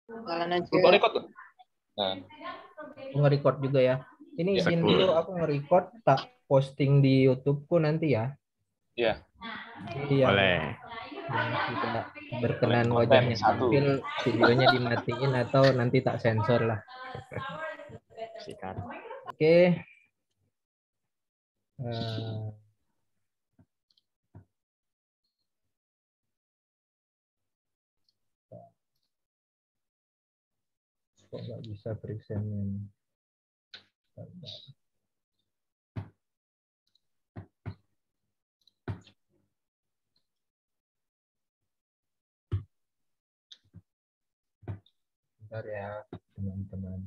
Jalan aja. Lu record tuh? Nah, Aku nge-record juga ya. Ini Ya. izin dulu aku nge-record, tak posting di YouTubeku nanti ya. Iya, Jadi yang Boleh. tidak boleh berkenan konten wajahnya satu. tampil, videonya dimatiin atau nanti tak sensor lah. Sikat. Oke. Eh, kok nggak bisa presentnya nih? Bentar ya teman-teman.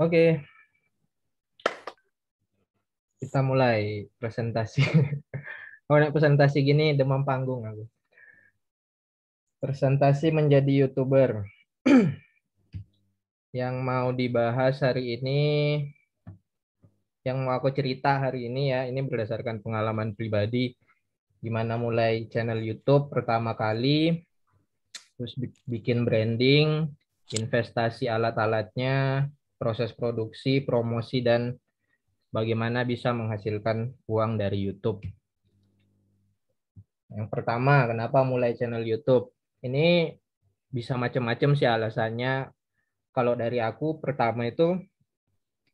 Oke, kita mulai presentasi. Oh, nek presentasi gini demam panggung aku. Presentasi menjadi YouTuber. Yang mau dibahas hari ini, yang mau aku cerita hari ini ya, ini berdasarkan pengalaman pribadi, gimana mulai channel YouTube pertama kali, terus bikin branding, investasi alat-alatnya, proses produksi, promosi, dan bagaimana bisa menghasilkan uang dari YouTube. Yang pertama, kenapa mulai channel YouTube? Ini bisa macam-macam sih alasannya. Kalau dari aku, pertama itu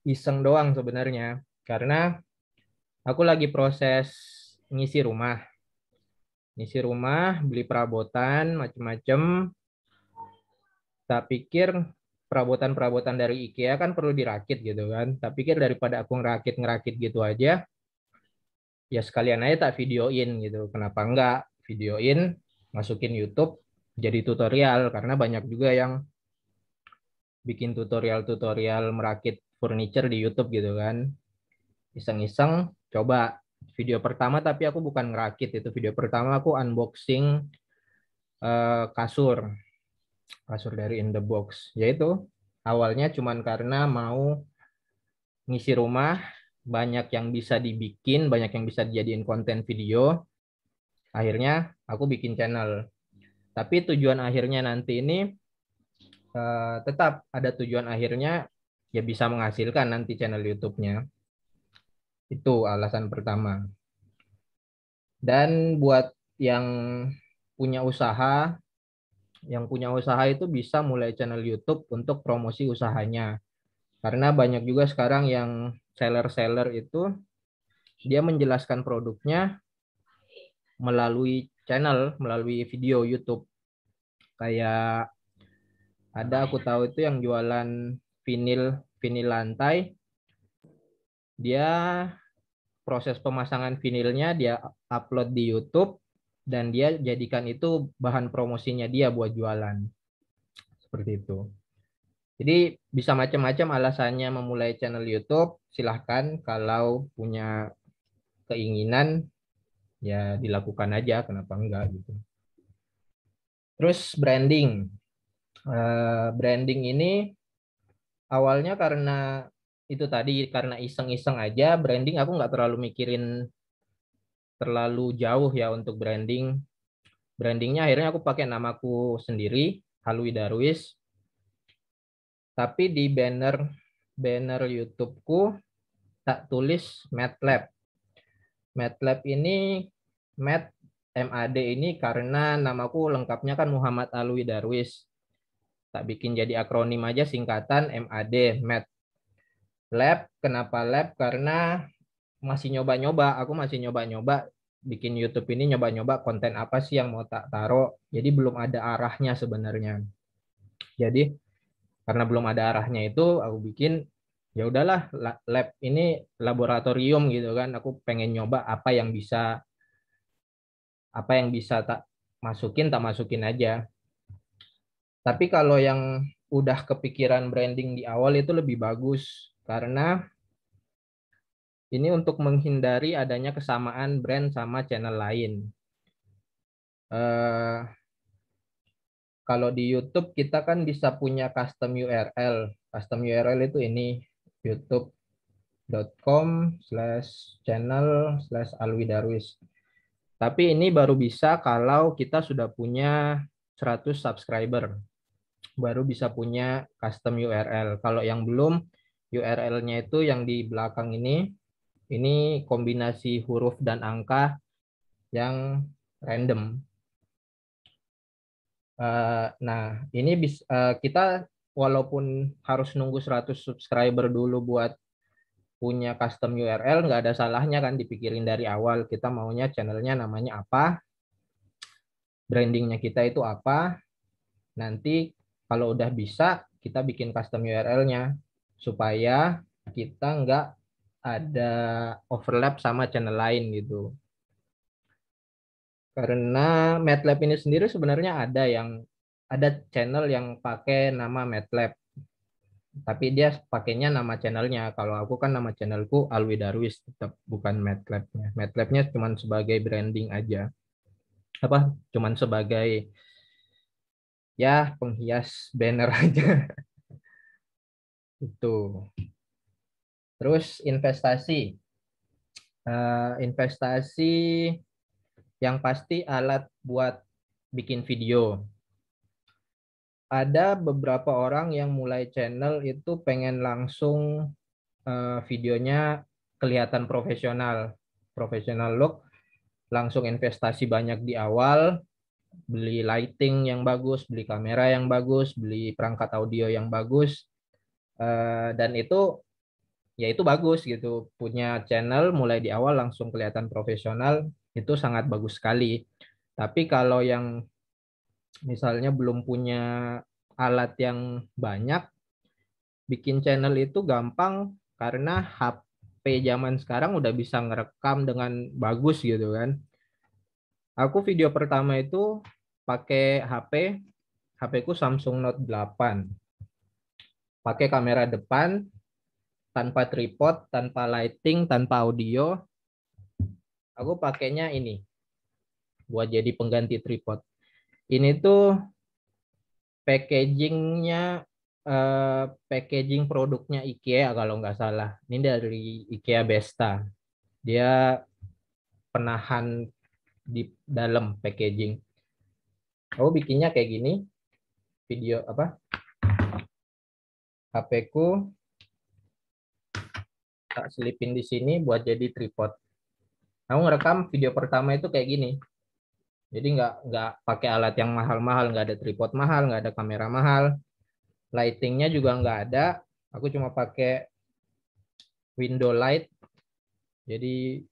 iseng doang sebenarnya. Karena aku lagi proses ngisi rumah. Ngisi rumah, beli perabotan, macam-macam. Tak pikir perabotan-perabotan dari IKEA kan perlu dirakit gitu kan. Tak pikir daripada aku ngerakit-ngerakit gitu aja, ya sekalian aja tak videoin gitu. Kenapa enggak videoin, masukin YouTube, jadi tutorial. Karena banyak juga yang bikin tutorial-tutorial merakit furniture di YouTube gitu kan. Iseng-iseng coba video pertama, tapi aku bukan ngerakit, itu video pertama aku unboxing kasur dari In The Box. Yaitu awalnya cuman karena mau ngisi rumah, banyak yang bisa dibikin, banyak yang bisa dijadiin konten video. Akhirnya aku bikin channel. Tapi tujuan akhirnya nanti ini tetap ada tujuan akhirnya, ya bisa menghasilkan nanti channel YouTube-nya. Itu alasan pertama. Dan buat yang punya usaha, itu bisa mulai channel YouTube untuk promosi usahanya. Karena banyak juga sekarang yang seller-seller itu dia menjelaskan produknya melalui channel, melalui video YouTube. Kayak ada aku tahu itu yang jualan vinil lantai, dia proses pemasangan vinilnya dia upload di YouTube dan dia jadikan itu bahan promosinya dia buat jualan. Seperti itu. Jadi bisa macam-macam alasannya memulai channel YouTube. Silahkan kalau punya keinginan ya dilakukan aja, kenapa enggak gitu. Terus branding. Branding ini awalnya karena itu tadi, karena iseng-iseng aja. Branding aku nggak terlalu mikirin terlalu jauh ya untuk branding. Brandingnya akhirnya aku pakai namaku sendiri, Halwi Darwis. Tapi di banner YouTube-ku tak tulis MATLAB. MATLAB ini MAD ini karena namaku lengkapnya kan Muhammad Alwi Darwis. Tak bikin jadi akronim aja, singkatan MAD, Math Lab. Kenapa lab? Karena masih nyoba-nyoba. Aku masih nyoba-nyoba bikin YouTube ini, nyoba-nyoba konten apa sih yang mau tak taruh. Jadi belum ada arahnya sebenarnya. Jadi karena belum ada arahnya itu, aku bikin ya udahlah, lab ini laboratorium gitu kan. Aku pengen nyoba apa yang bisa tak masukin aja. Tapi kalau yang udah kepikiran branding di awal itu lebih bagus, karena ini untuk menghindari adanya kesamaan brand sama channel lain. Kalau di YouTube kita kan bisa punya custom URL. Custom URL itu ini youtube.com/channel/alwidarwis. Tapi ini baru bisa kalau kita sudah punya 100 subscriber. Baru bisa punya custom URL. Kalau yang belum, URL-nya itu yang di belakang ini kombinasi huruf dan angka yang random. Nah, ini kita walaupun harus nunggu 100 subscriber dulu buat punya custom URL, nggak ada salahnya kan dipikirin dari awal. Kita maunya channelnya namanya apa, brandingnya kita itu apa. Nanti kalau udah bisa, kita bikin custom URL-nya supaya kita nggak ada overlap sama channel lain gitu. Karena MATLAB ini sendiri sebenarnya ada channel yang pakai nama MATLAB. Tapi dia pakainya nama channelnya. Kalau aku kan nama channelku Alwi Darwis, tetap bukan MATLAB-nya. MATLAB-nya cuma sebagai branding aja. Cuman sebagai ya penghias banner aja. Itu. Terus investasi. Investasi yang pasti alat buat bikin video. Ada beberapa orang yang mulai channel itu pengen langsung videonya kelihatan profesional. Profesional look, langsung investasi banyak di awal, beli lighting yang bagus, beli kamera yang bagus, beli perangkat audio yang bagus. Dan itu ya itu bagus gitu. Punya channel mulai di awal langsung kelihatan profesional, itu sangat bagus sekali. Tapi kalau yang misalnya belum punya alat yang banyak, bikin channel itu gampang karena HP zaman sekarang udah bisa ngerekam dengan bagus gitu kan. Aku video pertama itu pakai HP ku Samsung Note 8. Pakai kamera depan, tanpa tripod, tanpa lighting, tanpa audio. Aku pakainya ini buat jadi pengganti tripod. Ini tuh packagingnya packaging produknya IKEA kalau nggak salah. Ini dari IKEA Besta. Dia penahan di dalam packaging. Aku bikinnya kayak gini. Video HP ku tak selipin di sini buat jadi tripod. Aku ngerekam video pertama itu kayak gini. Jadi nggak pakai alat yang mahal-mahal, nggak ada tripod mahal, nggak ada kamera mahal, lightingnya juga nggak ada. Aku cuma pakai window light. Jadi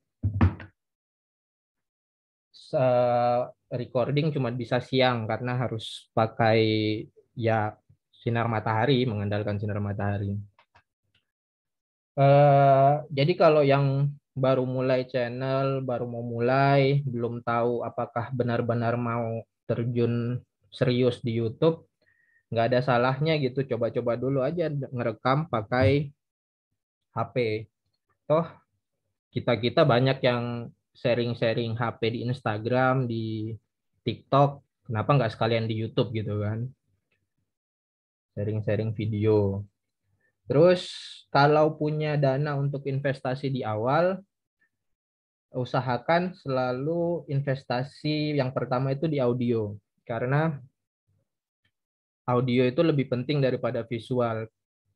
recording cuma bisa siang karena harus pakai ya sinar matahari, mengandalkan sinar matahari. Jadi kalau yang baru mulai channel, baru mau mulai, belum tahu apakah benar-benar mau terjun serius di YouTube, nggak ada salahnya gitu, coba-coba dulu aja ngerekam pakai HP. Toh kita banyak yang sharing-sharing HP di Instagram, di TikTok, kenapa nggak sekalian di YouTube gitu kan? Sharing-sharing video. Terus kalau punya dana untuk investasi di awal, usahakan selalu investasi yang pertama itu di audio. Karena audio itu lebih penting daripada visual.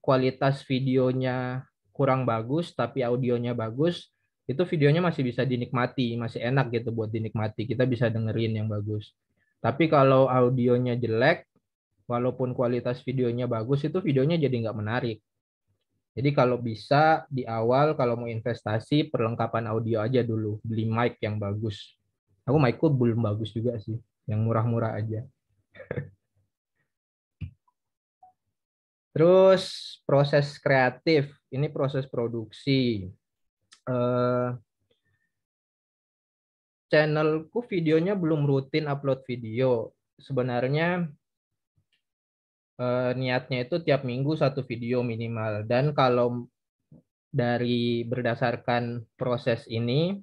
Kualitas videonya kurang bagus, tapi audionya bagus, itu videonya masih bisa dinikmati, masih enak gitu buat dinikmati. Kita bisa dengerin yang bagus. Tapi kalau audionya jelek, walaupun kualitas videonya bagus, itu videonya jadi nggak menarik. Jadi kalau bisa di awal kalau mau investasi perlengkapan audio aja dulu, beli mic yang bagus. Aku micku belum bagus juga sih, yang murah-murah aja. Terus proses kreatif, ini proses produksi. Channelku videonya belum rutin upload video. Sebenarnya niatnya itu tiap minggu satu video minimal. Dan kalau dari berdasarkan proses ini,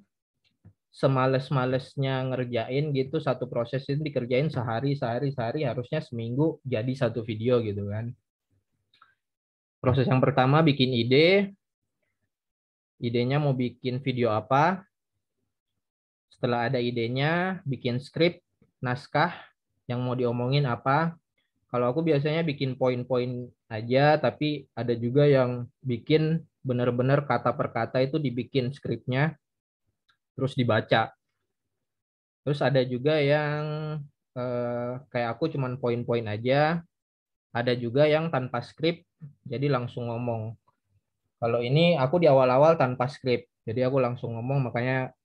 semales-malesnya ngerjain gitu satu proses itu dikerjain sehari harusnya seminggu jadi satu video gitu kan. Proses yang pertama bikin ide. Idenya mau bikin video apa. Setelah ada idenya, bikin skrip, naskah yang mau diomongin apa. Kalau aku biasanya bikin poin-poin aja, tapi ada juga yang bikin benar-benar kata per kata itu dibikin skripnya, terus dibaca. Terus ada juga yang kayak aku cuman poin-poin aja. Ada juga yang tanpa skrip, jadi langsung ngomong. Kalau ini aku di awal-awal tanpa skrip, jadi aku langsung ngomong, makanya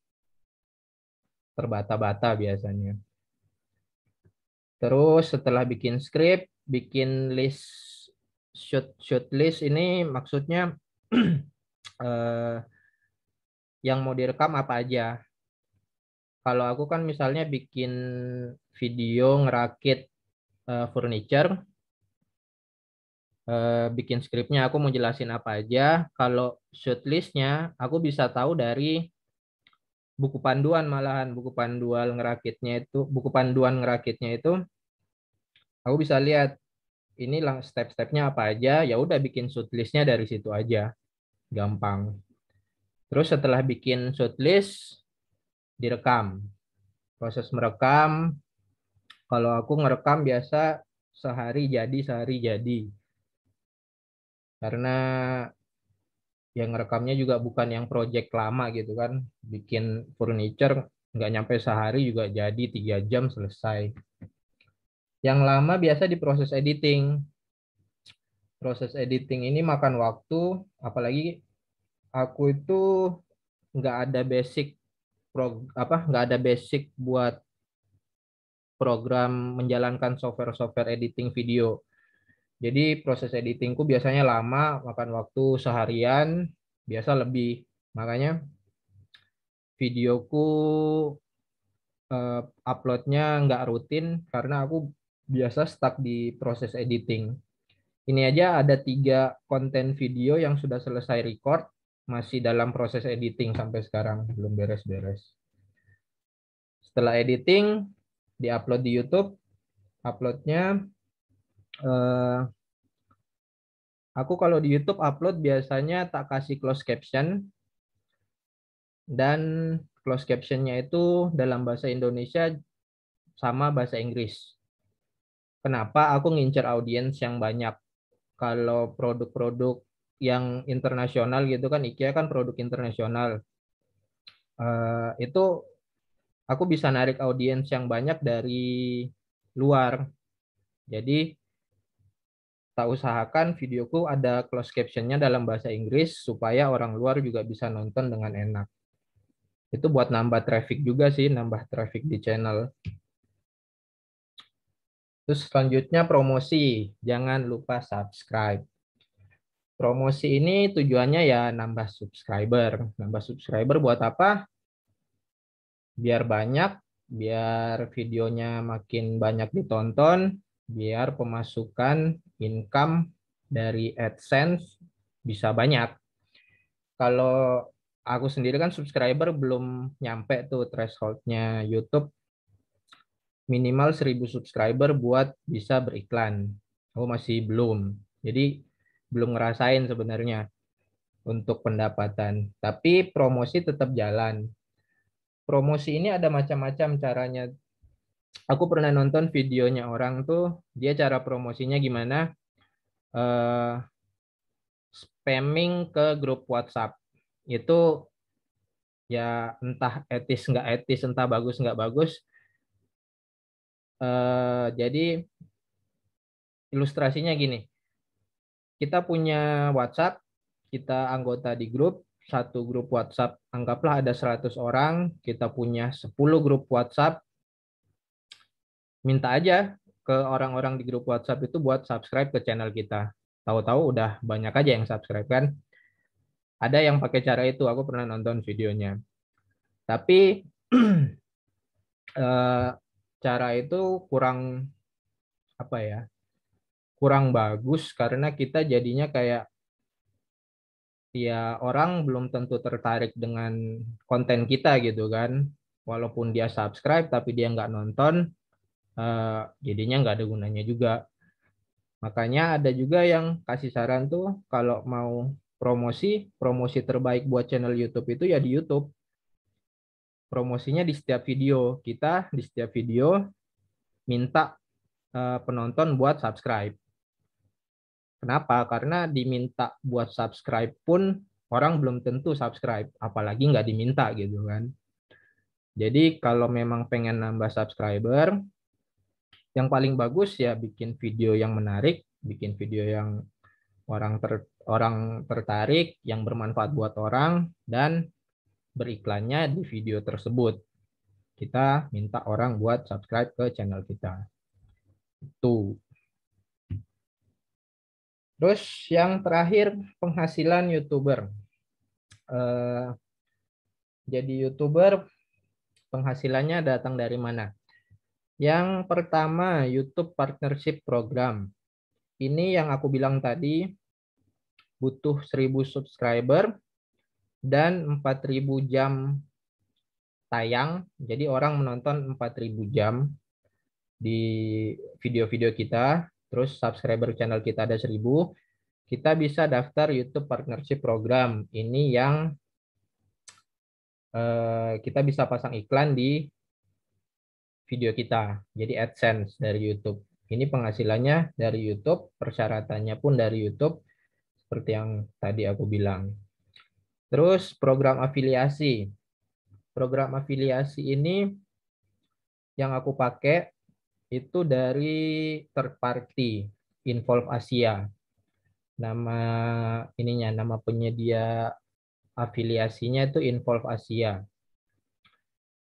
terbata-bata biasanya. Terus setelah bikin skrip, bikin list shoot list ini maksudnya yang mau direkam apa aja. Kalau aku kan misalnya bikin video ngerakit furniture, bikin skripnya aku mau jelasin apa aja. Kalau shoot listnya aku bisa tahu dari buku panduan, malahan buku panduan ngerakitnya itu aku bisa lihat ini step-stepnya apa aja. Ya udah bikin shoot listnya dari situ aja, gampang. Terus setelah bikin shoot list, direkam. Proses merekam, kalau aku ngerekam biasa sehari jadi. Karena yang ngerekamnya juga bukan yang project lama gitu kan. Bikin furniture nggak nyampe sehari juga jadi, 3 jam selesai. Yang lama biasa di proses editing. Proses editing ini makan waktu, apalagi aku itu nggak ada basic nggak ada basic buat program menjalankan software editing video. Jadi proses editingku biasanya lama, makan waktu seharian, biasa lebih. Makanya videoku uploadnya nggak rutin karena aku biasa stuck di proses editing. Ini aja ada 3 konten video yang sudah selesai record, masih dalam proses editing sampai sekarang, belum beres-beres. Setelah editing, diupload di YouTube. Uploadnya, aku kalau di YouTube upload biasanya tak kasih closed caption, dan closed captionnya itu dalam bahasa Indonesia sama bahasa Inggris. Kenapa? Aku ngincer audiens yang banyak. Kalau produk-produk yang internasional gitu kan, IKEA kan produk internasional. Itu aku bisa narik audiens yang banyak dari luar. Jadi tak usahakan videoku ada closed captionnya dalam bahasa Inggris supaya orang luar juga bisa nonton dengan enak. Itu buat nambah traffic juga sih, nambah traffic di channel. Terus selanjutnya promosi, jangan lupa subscribe. Promosi ini tujuannya ya nambah subscriber. Nambah subscriber buat apa? Biar banyak, biar videonya makin banyak ditonton, biar pemasukan income dari AdSense bisa banyak. Kalau aku sendiri kan subscriber belum nyampe tuh thresholdnya YouTube, minimal 1000 subscriber buat bisa beriklan. Aku masih belum. Jadi belum ngerasain sebenarnya untuk pendapatan. Tapi promosi tetap jalan. Promosi ini ada macam-macam caranya. Aku pernah nonton videonya orang tuh, dia cara promosinya gimana? Spamming ke grup WhatsApp. Itu ya entah etis nggak etis, entah bagus nggak bagus. Jadi ilustrasinya gini, kita punya WhatsApp, kita anggota di grup, satu grup WhatsApp, anggaplah ada 100 orang, kita punya 10 grup WhatsApp, minta aja ke orang-orang di grup WhatsApp itu buat subscribe ke channel kita. Tahu-tahu udah banyak aja yang subscribe kan. Ada yang pakai cara itu, aku pernah nonton videonya. Tapi cara itu kurang apa ya? Kurang bagus karena kita jadinya kayak ya orang belum tentu tertarik dengan konten kita gitu kan. Walaupun dia subscribe tapi dia nggak nonton, jadinya nggak ada gunanya juga. Makanya ada juga yang kasih saran tuh kalau mau promosi terbaik buat channel YouTube itu ya di YouTube. Promosinya di setiap video. Kita di setiap video minta penonton buat subscribe. Kenapa? Karena diminta buat subscribe pun orang belum tentu subscribe, apalagi nggak diminta gitu kan. Jadi kalau memang pengen nambah subscriber, yang paling bagus ya bikin video yang menarik, bikin video yang orang tertarik, yang bermanfaat buat orang, dan beriklannya di video tersebut. Kita minta orang buat subscribe ke channel kita. Itu. Terus yang terakhir, penghasilan YouTuber. Jadi YouTuber penghasilannya datang dari mana? Yang pertama, YouTube Partnership Program. Ini yang aku bilang tadi, butuh 1000 subscriber dan 4000 jam tayang. Jadi orang menonton 4000 jam di video-video kita. Terus subscriber channel kita ada 1000. Kita bisa daftar YouTube Partnership Program. Ini yang kita bisa pasang iklan di video kita. Jadi AdSense dari YouTube. Ini penghasilannya dari YouTube, persyaratannya pun dari YouTube, seperti yang tadi aku bilang. Terus program afiliasi. Program afiliasi ini yang aku pakai itu dari third party, Involve Asia. Nama penyedia afiliasinya itu Involve Asia.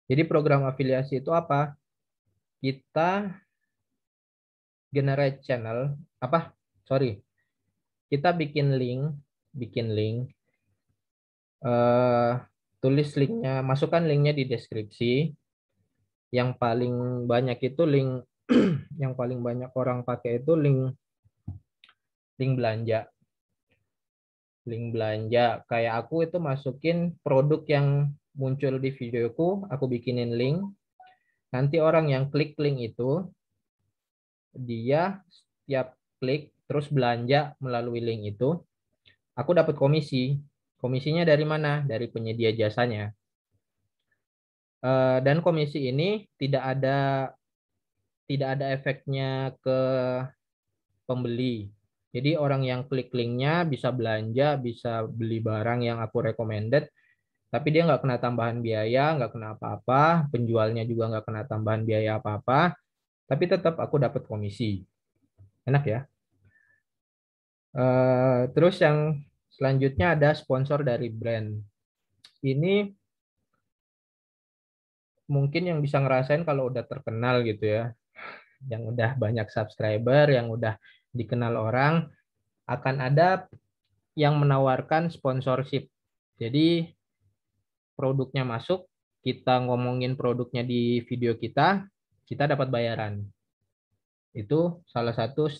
Jadi program afiliasi itu apa? Kita generate channel, kita bikin link, tulis linknya, masukkan linknya di deskripsi. Yang paling banyak itu link, yang paling banyak orang pakai itu link belanja. Link belanja, kayak aku itu masukin produk yang muncul di videoku, aku bikinin link. Nanti orang yang klik link itu, dia setiap klik terus belanja melalui link itu, aku dapat komisi. Komisinya dari mana? Dari penyedia jasanya. Dan komisi ini tidak ada efeknya ke pembeli. Jadi orang yang klik linknya bisa belanja, bisa beli barang yang aku recommended, tapi dia nggak kena tambahan biaya, nggak kena apa-apa, penjualnya juga nggak kena tambahan biaya apa-apa, tapi tetap aku dapat komisi. Enak ya. Terus yang selanjutnya ada sponsor dari brand. Ini mungkin yang bisa ngerasain kalau udah terkenal gitu ya, yang udah banyak subscriber, yang udah dikenal orang, akan ada yang menawarkan sponsorship. Jadi produknya masuk, kita ngomongin produknya di video kita dapat bayaran. Itu salah satu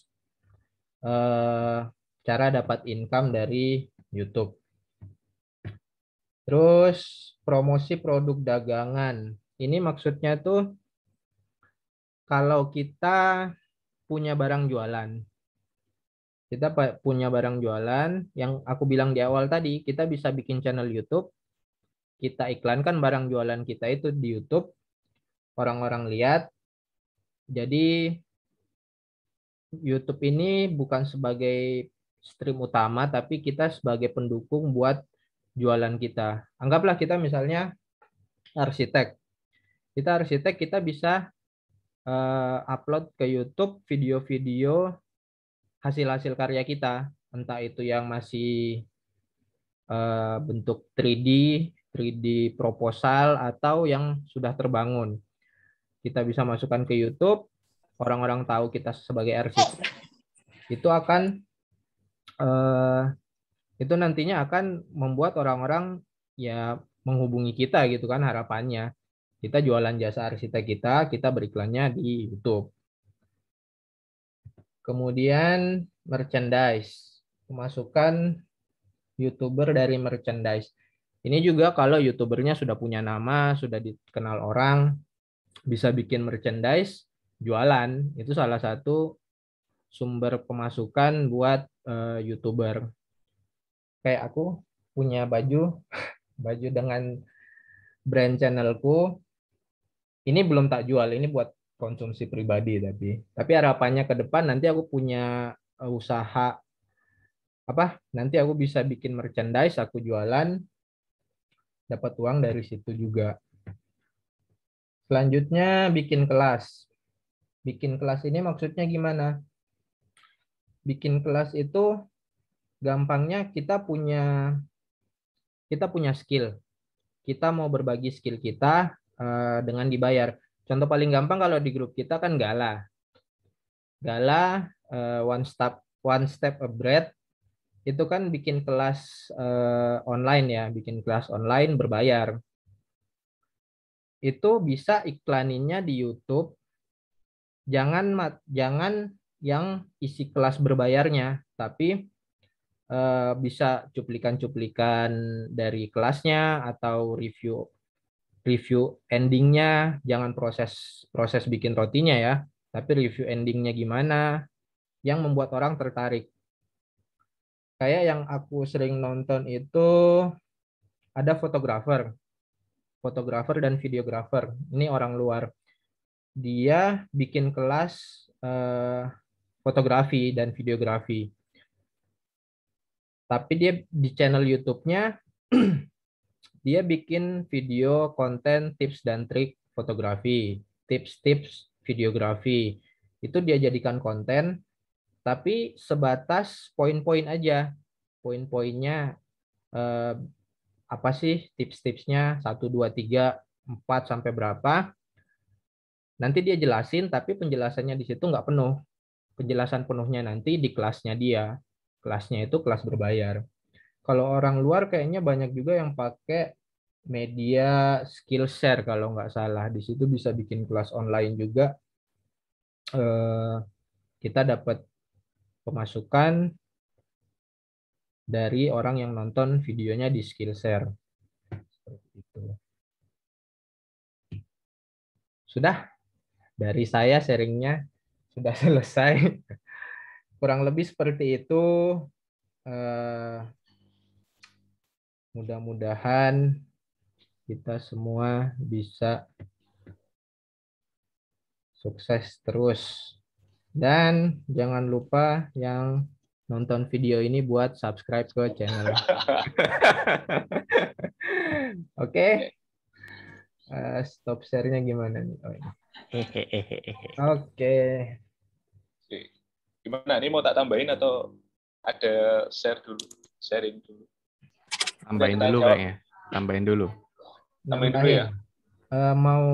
cara dapat income dari YouTube. Terus promosi produk dagangan. Ini maksudnya tuh kalau kita punya barang jualan. Kita punya barang jualan, yang aku bilang di awal tadi, kita bisa bikin channel YouTube, kita iklankan barang jualan kita itu di YouTube, orang-orang lihat. Jadi YouTube ini bukan sebagai stream utama, tapi kita sebagai pendukung buat jualan kita. Anggaplah kita misalnya arsitek. Kita bisa upload ke YouTube video-video hasil-hasil karya kita. Entah itu yang masih bentuk 3D proposal, atau yang sudah terbangun. Kita bisa masukkan ke YouTube, orang-orang tahu kita sebagai arsitek, itu nantinya akan membuat orang-orang ya menghubungi kita gitu kan, harapannya. Kita jualan jasa arsitek kita beriklannya di YouTube. Kemudian merchandise, pemasukan YouTuber dari merchandise. Ini juga kalau YouTubernya sudah punya nama, sudah dikenal orang, bisa bikin merchandise, jualan. Itu salah satu sumber pemasukan buat YouTuber. Kayak aku punya baju dengan brand channelku. Ini belum tak jual, ini buat konsumsi pribadi tapi harapannya ke depan nanti aku punya usaha apa? Nanti aku bisa bikin merchandise, aku jualan, dapat uang dari situ juga. Selanjutnya bikin kelas. Bikin kelas ini maksudnya gimana? Bikin kelas itu gampangnya kita punya skill. Kita mau berbagi skill kita dengan dibayar. Contoh paling gampang kalau di grup kita kan Gala. Gala one step abread itu kan bikin kelas online ya, bikin kelas online berbayar. Itu bisa iklaninnya di YouTube. Jangan yang isi kelas berbayarnya, tapi bisa cuplikan-cuplikan dari kelasnya atau review endingnya. Jangan proses bikin rotinya ya, tapi review endingnya gimana yang membuat orang tertarik. Kayak yang aku sering nonton itu ada fotografer dan videografer. Ini orang luar. Dia bikin kelas fotografi dan videografi. Tapi dia di channel YouTube-nya dia bikin video konten tips dan trik fotografi, tips-tips videografi. Itu dia jadikan konten, tapi sebatas poin-poin aja. Poin-poinnya apa sih tips-tipsnya, 1, 2, 3, 4, sampai berapa. Nanti dia jelasin, tapi penjelasannya di situ nggak penuh. Penjelasan penuhnya nanti di kelasnya dia. Kelasnya itu kelas berbayar. Kalau orang luar kayaknya banyak juga yang pakai media Skillshare kalau nggak salah. Di situ bisa bikin kelas online juga. Kita dapat pemasukan dari orang yang nonton videonya di Skillshare. Seperti itu. Sudah, dari saya sharingnya sudah selesai. Kurang lebih seperti itu. Mudah-mudahan kita semua bisa sukses terus. Dan jangan lupa yang nonton video ini buat subscribe ke channel. Oke. Stop share-nya gimana nih? Oh, ini. Oke. Gimana? Ini mau tak tambahin atau ada sharing dulu? Tambahin dulu kayaknya. Tambahin dulu. Tambahin dulu ya. Mau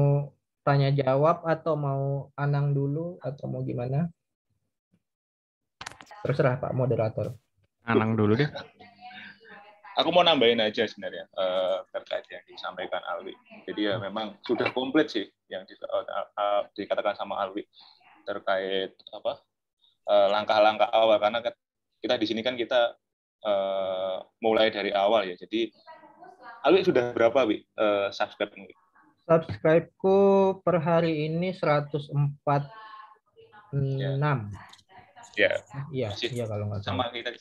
tanya jawab atau mau Anang dulu atau mau gimana? Terserah Pak Moderator. Anang dulu deh. Aku mau nambahin aja sebenarnya terkait yang disampaikan Alwi. Jadi ya memang sudah komplit sih yang dikatakan sama Alwi terkait apa langkah-langkah awal, karena kita di sini kan kita mulai dari awal ya. Jadi Alwi sudah berapa subscribe? Subscribe-ku per hari ini 146. Ya. Iya, iya kalau nggak salah. Sama kita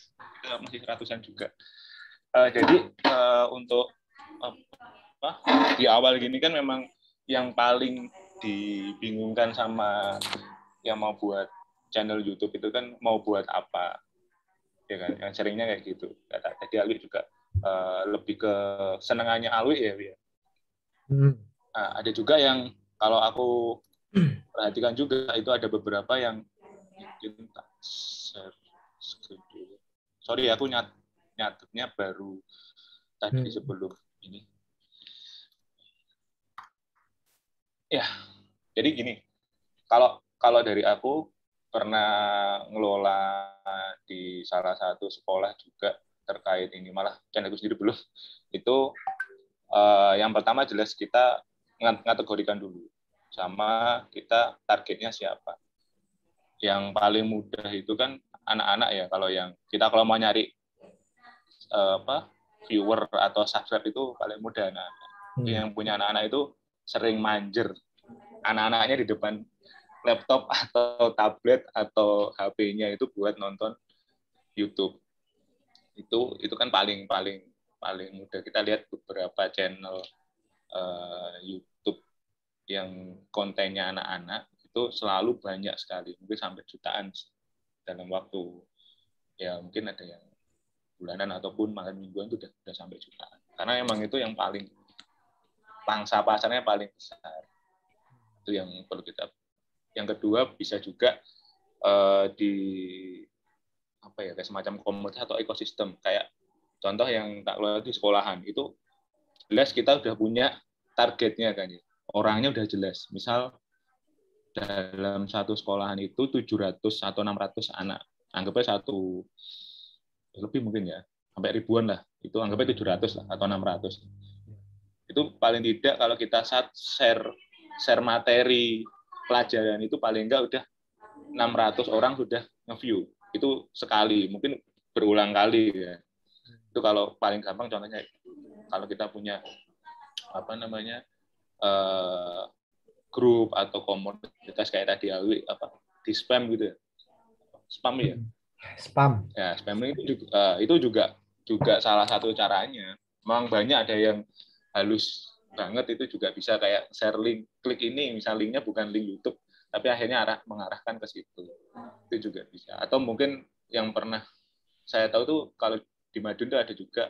masih ratusan juga. Jadi untuk di awal gini kan memang yang paling dibingungkan sama yang mau buat channel YouTube itu kan mau buat apa, ya kan? Yang seringnya kayak gitu. Jadi Alwi juga lebih ke senengannya Alwi ya. Nah, ada juga yang kalau aku perhatikan juga itu ada beberapa yang mungkin tak share screen dulu. Sorry, aku nyatetnya baru tadi sebelum ini. Ya, jadi gini. Kalau dari aku pernah ngelola di salah satu sekolah juga terkait ini, malah channelku sendiri belum. Itu yang pertama jelas kita ngategorikan dulu sama kita targetnya siapa. Yang paling mudah itu kan anak-anak ya, kalau mau nyari viewer atau subscribe itu paling mudah anak-anak. Yang punya anak-anak itu sering manjer anak-anaknya di depan laptop atau tablet atau HP-nya itu buat nonton YouTube. Itu kan paling mudah. Kita lihat beberapa channel YouTube yang kontennya anak-anak itu selalu banyak sekali, mungkin sampai jutaan dalam waktu ya mungkin ada yang bulanan ataupun malam mingguan itu udah sampai jutaan. Karena emang itu yang paling pangsa pasarnya paling besar. Itu yang perlu kita. Yang kedua bisa juga di apa ya, kayak semacam komunitas atau ekosistem, kayak contoh yang tak keluar di sekolahan itu jelas kita udah punya targetnya kan ya, orangnya udah jelas. Misal dalam satu sekolahan itu 700 atau 600 anak, anggapnya satu lebih mungkin ya, sampai ribuan lah, itu anggapnya 700 lah atau 600. Itu paling tidak kalau kita share materi pelajaran itu paling enggak udah 600 orang sudah nge-view. Itu sekali, mungkin berulang kali ya. Itu kalau paling gampang contohnya kalau kita punya apa namanya grup atau komunitas kayak tadi Awi apa di spam gitu ya. Spam ya. Spam. Ya, spam itu juga salah satu caranya. Memang banyak ada yang halus banget, itu juga bisa kayak share link, klik ini, misal linknya bukan link YouTube, tapi akhirnya mengarahkan ke situ. Itu juga bisa. Atau mungkin yang pernah saya tahu tuh kalau di Madun tuh ada juga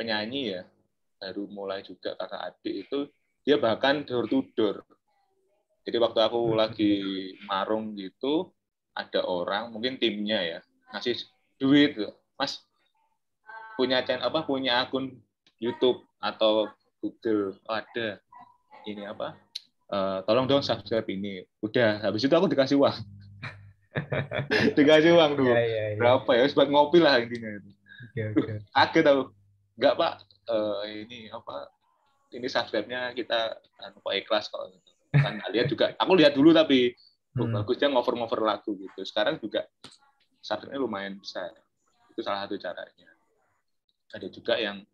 penyanyi ya, baru mulai juga karena adik itu, dia bahkan door to door. Jadi waktu aku lagi marung gitu, ada orang, mungkin timnya ya, ngasih duit, Mas, punya akun YouTube atau Google, ada ini apa? Tolong dong subscribe ini. Udah, habis itu aku dikasih uang. Dikasih uang dulu. Ya. Berapa ya? Buat ngopi lah intinya. Okay. Kaget aku. Enggak, Pak. Ini apa? Ini subscribe-nya kita ikhlas kalau gitu. Kan lihat juga. Aku lihat dulu tapi bagusnya ngover lagu gitu. Sekarang juga subscribe-nya lumayan besar. Itu salah satu caranya. Ada juga yang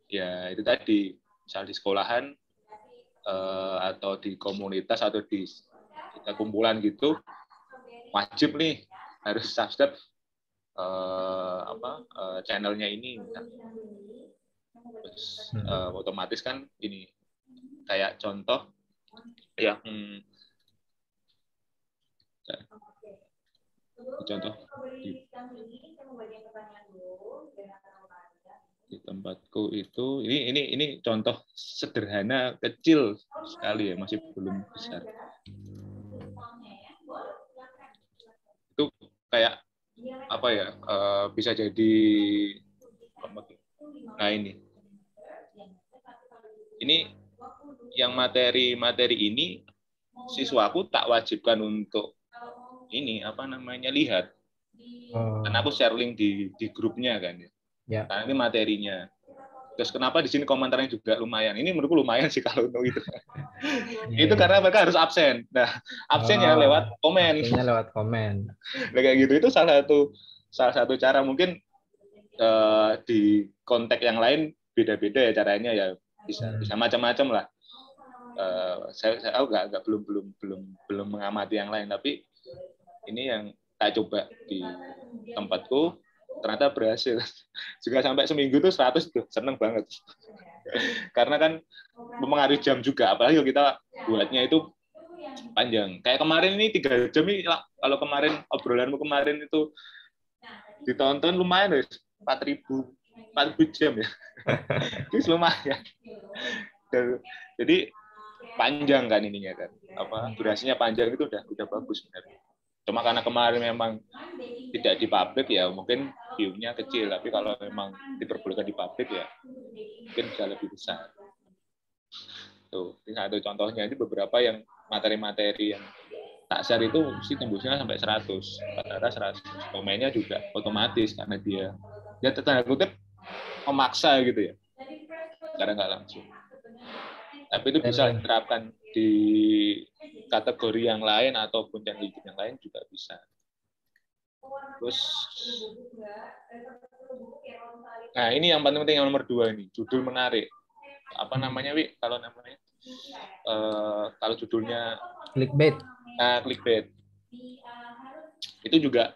ya itu tadi, misal di sekolahan atau di komunitas atau di kumpulan gitu, wajib nih harus subscribe channelnya ini. Terus otomatis kan ini kayak contoh yang di tempatku itu ini contoh sederhana kecil sekali ya, masih belum besar. Itu kayak apa ya, bisa jadi nah ini yang materi ini siswaku tak wajibkan untuk ini apa namanya lihat, karena aku share link di grupnya kan ya. Karena ini materinya. Terus kenapa di sini komentarnya juga lumayan? Ini menurutku lumayan sih kalau untuk itu. Itu karena mereka harus absen. Nah, absennya lewat komen. Absennya lewat komen. Nah, kayak gitu, itu salah satu cara. Mungkin di konteks yang lain beda-beda ya caranya ya, bisa macam-macam lah. Saya belum mengamati yang lain, tapi ini yang saya coba di tempatku ternyata berhasil. Juga sampai seminggu tuh 100 tuh, seneng banget. Karena kan mempengaruhi jam juga, apalagi kalau kita buatnya itu panjang. Kayak kemarin ini 3 jam nih, kalau kemarin obrolanmu kemarin itu ditonton lumayan loh, 4.000 jam ya. Itu lumayan. Jadi panjang kan ininya kan. Durasinya panjang itu udah bagus sebenarnya. Cuma karena kemarin memang tidak di publik ya mungkin view-nya kecil, tapi kalau memang diperbolehkan di publik ya mungkin bisa lebih besar. Tuh, ini satu contohnya. Ini beberapa yang materi-materi yang tak share itu mesti tembusnya sampai 100. Rata-rata 100. Komennya juga otomatis karena dia tanda kutip memaksa gitu ya. Karena nggak langsung. Tapi itu bisa diterapkan di kategori yang lain ataupun channel YouTube yang lain juga bisa. Terus, nah ini yang paling penting yang nomor 2 ini, judul menarik. Apa namanya, Wi? Kalau namanya kalau judulnya Clickbait. clickbait itu juga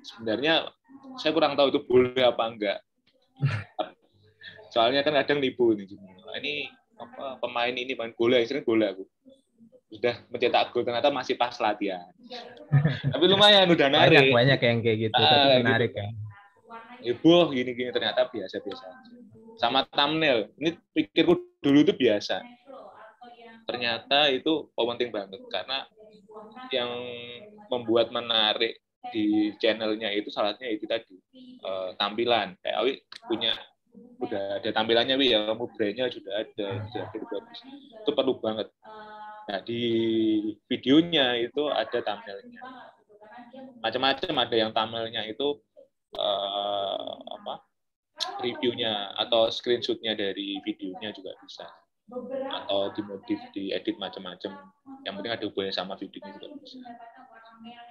sebenarnya saya kurang tahu itu boleh apa enggak. Soalnya kan kadang nipu nih. Ini apa, pemain ini main bola, sering bola aku. Sudah mencetak gol ternyata masih pas latihan. Tapi lumayan udah narik. Banyak yang kayak gitu, tapi menarik gitu. kan. Heboh gini-gini ternyata biasa-biasa. Sama thumbnail. Ini pikirku dulu itu biasa. Ternyata itu penting banget karena yang membuat menarik di channelnya itu salahnya itu tadi tampilan. Kayak Awi udah ada tampilannya, Wi, ya, kamu brandnya sudah ada, itu perlu banget. Nah, di videonya itu ada thumbnailnya, macam-macam, ada yang thumbnailnya itu reviewnya atau screenshotnya dari videonya juga bisa, atau dimodif, diedit macam-macam, yang penting ada hubungannya sama videonya juga bisa.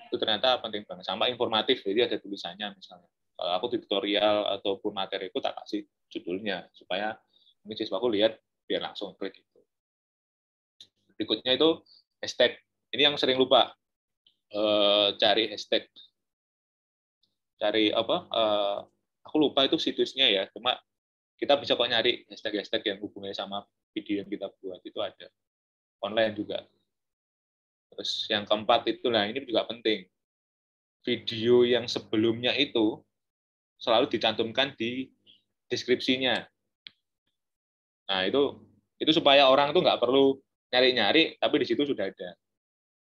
Itu ternyata penting banget, sama informatif, jadi ada tulisannya misalnya. Kalau aku tutorial ataupun materi itu tak kasih judulnya supaya mungkin siswaku lihat biar langsung klik itu. Berikutnya itu hashtag. Ini yang sering lupa, cari hashtag. Cari apa? Aku lupa itu situsnya ya. Cuma kita bisa kok nyari hashtag-hashtag yang hubungannya sama video yang kita buat, itu ada online juga. Terus yang keempat itu, nah ini juga penting. Video yang sebelumnya itu selalu dicantumkan di deskripsinya. Nah, itu supaya orang tuh nggak perlu nyari-nyari, tapi di situ sudah ada.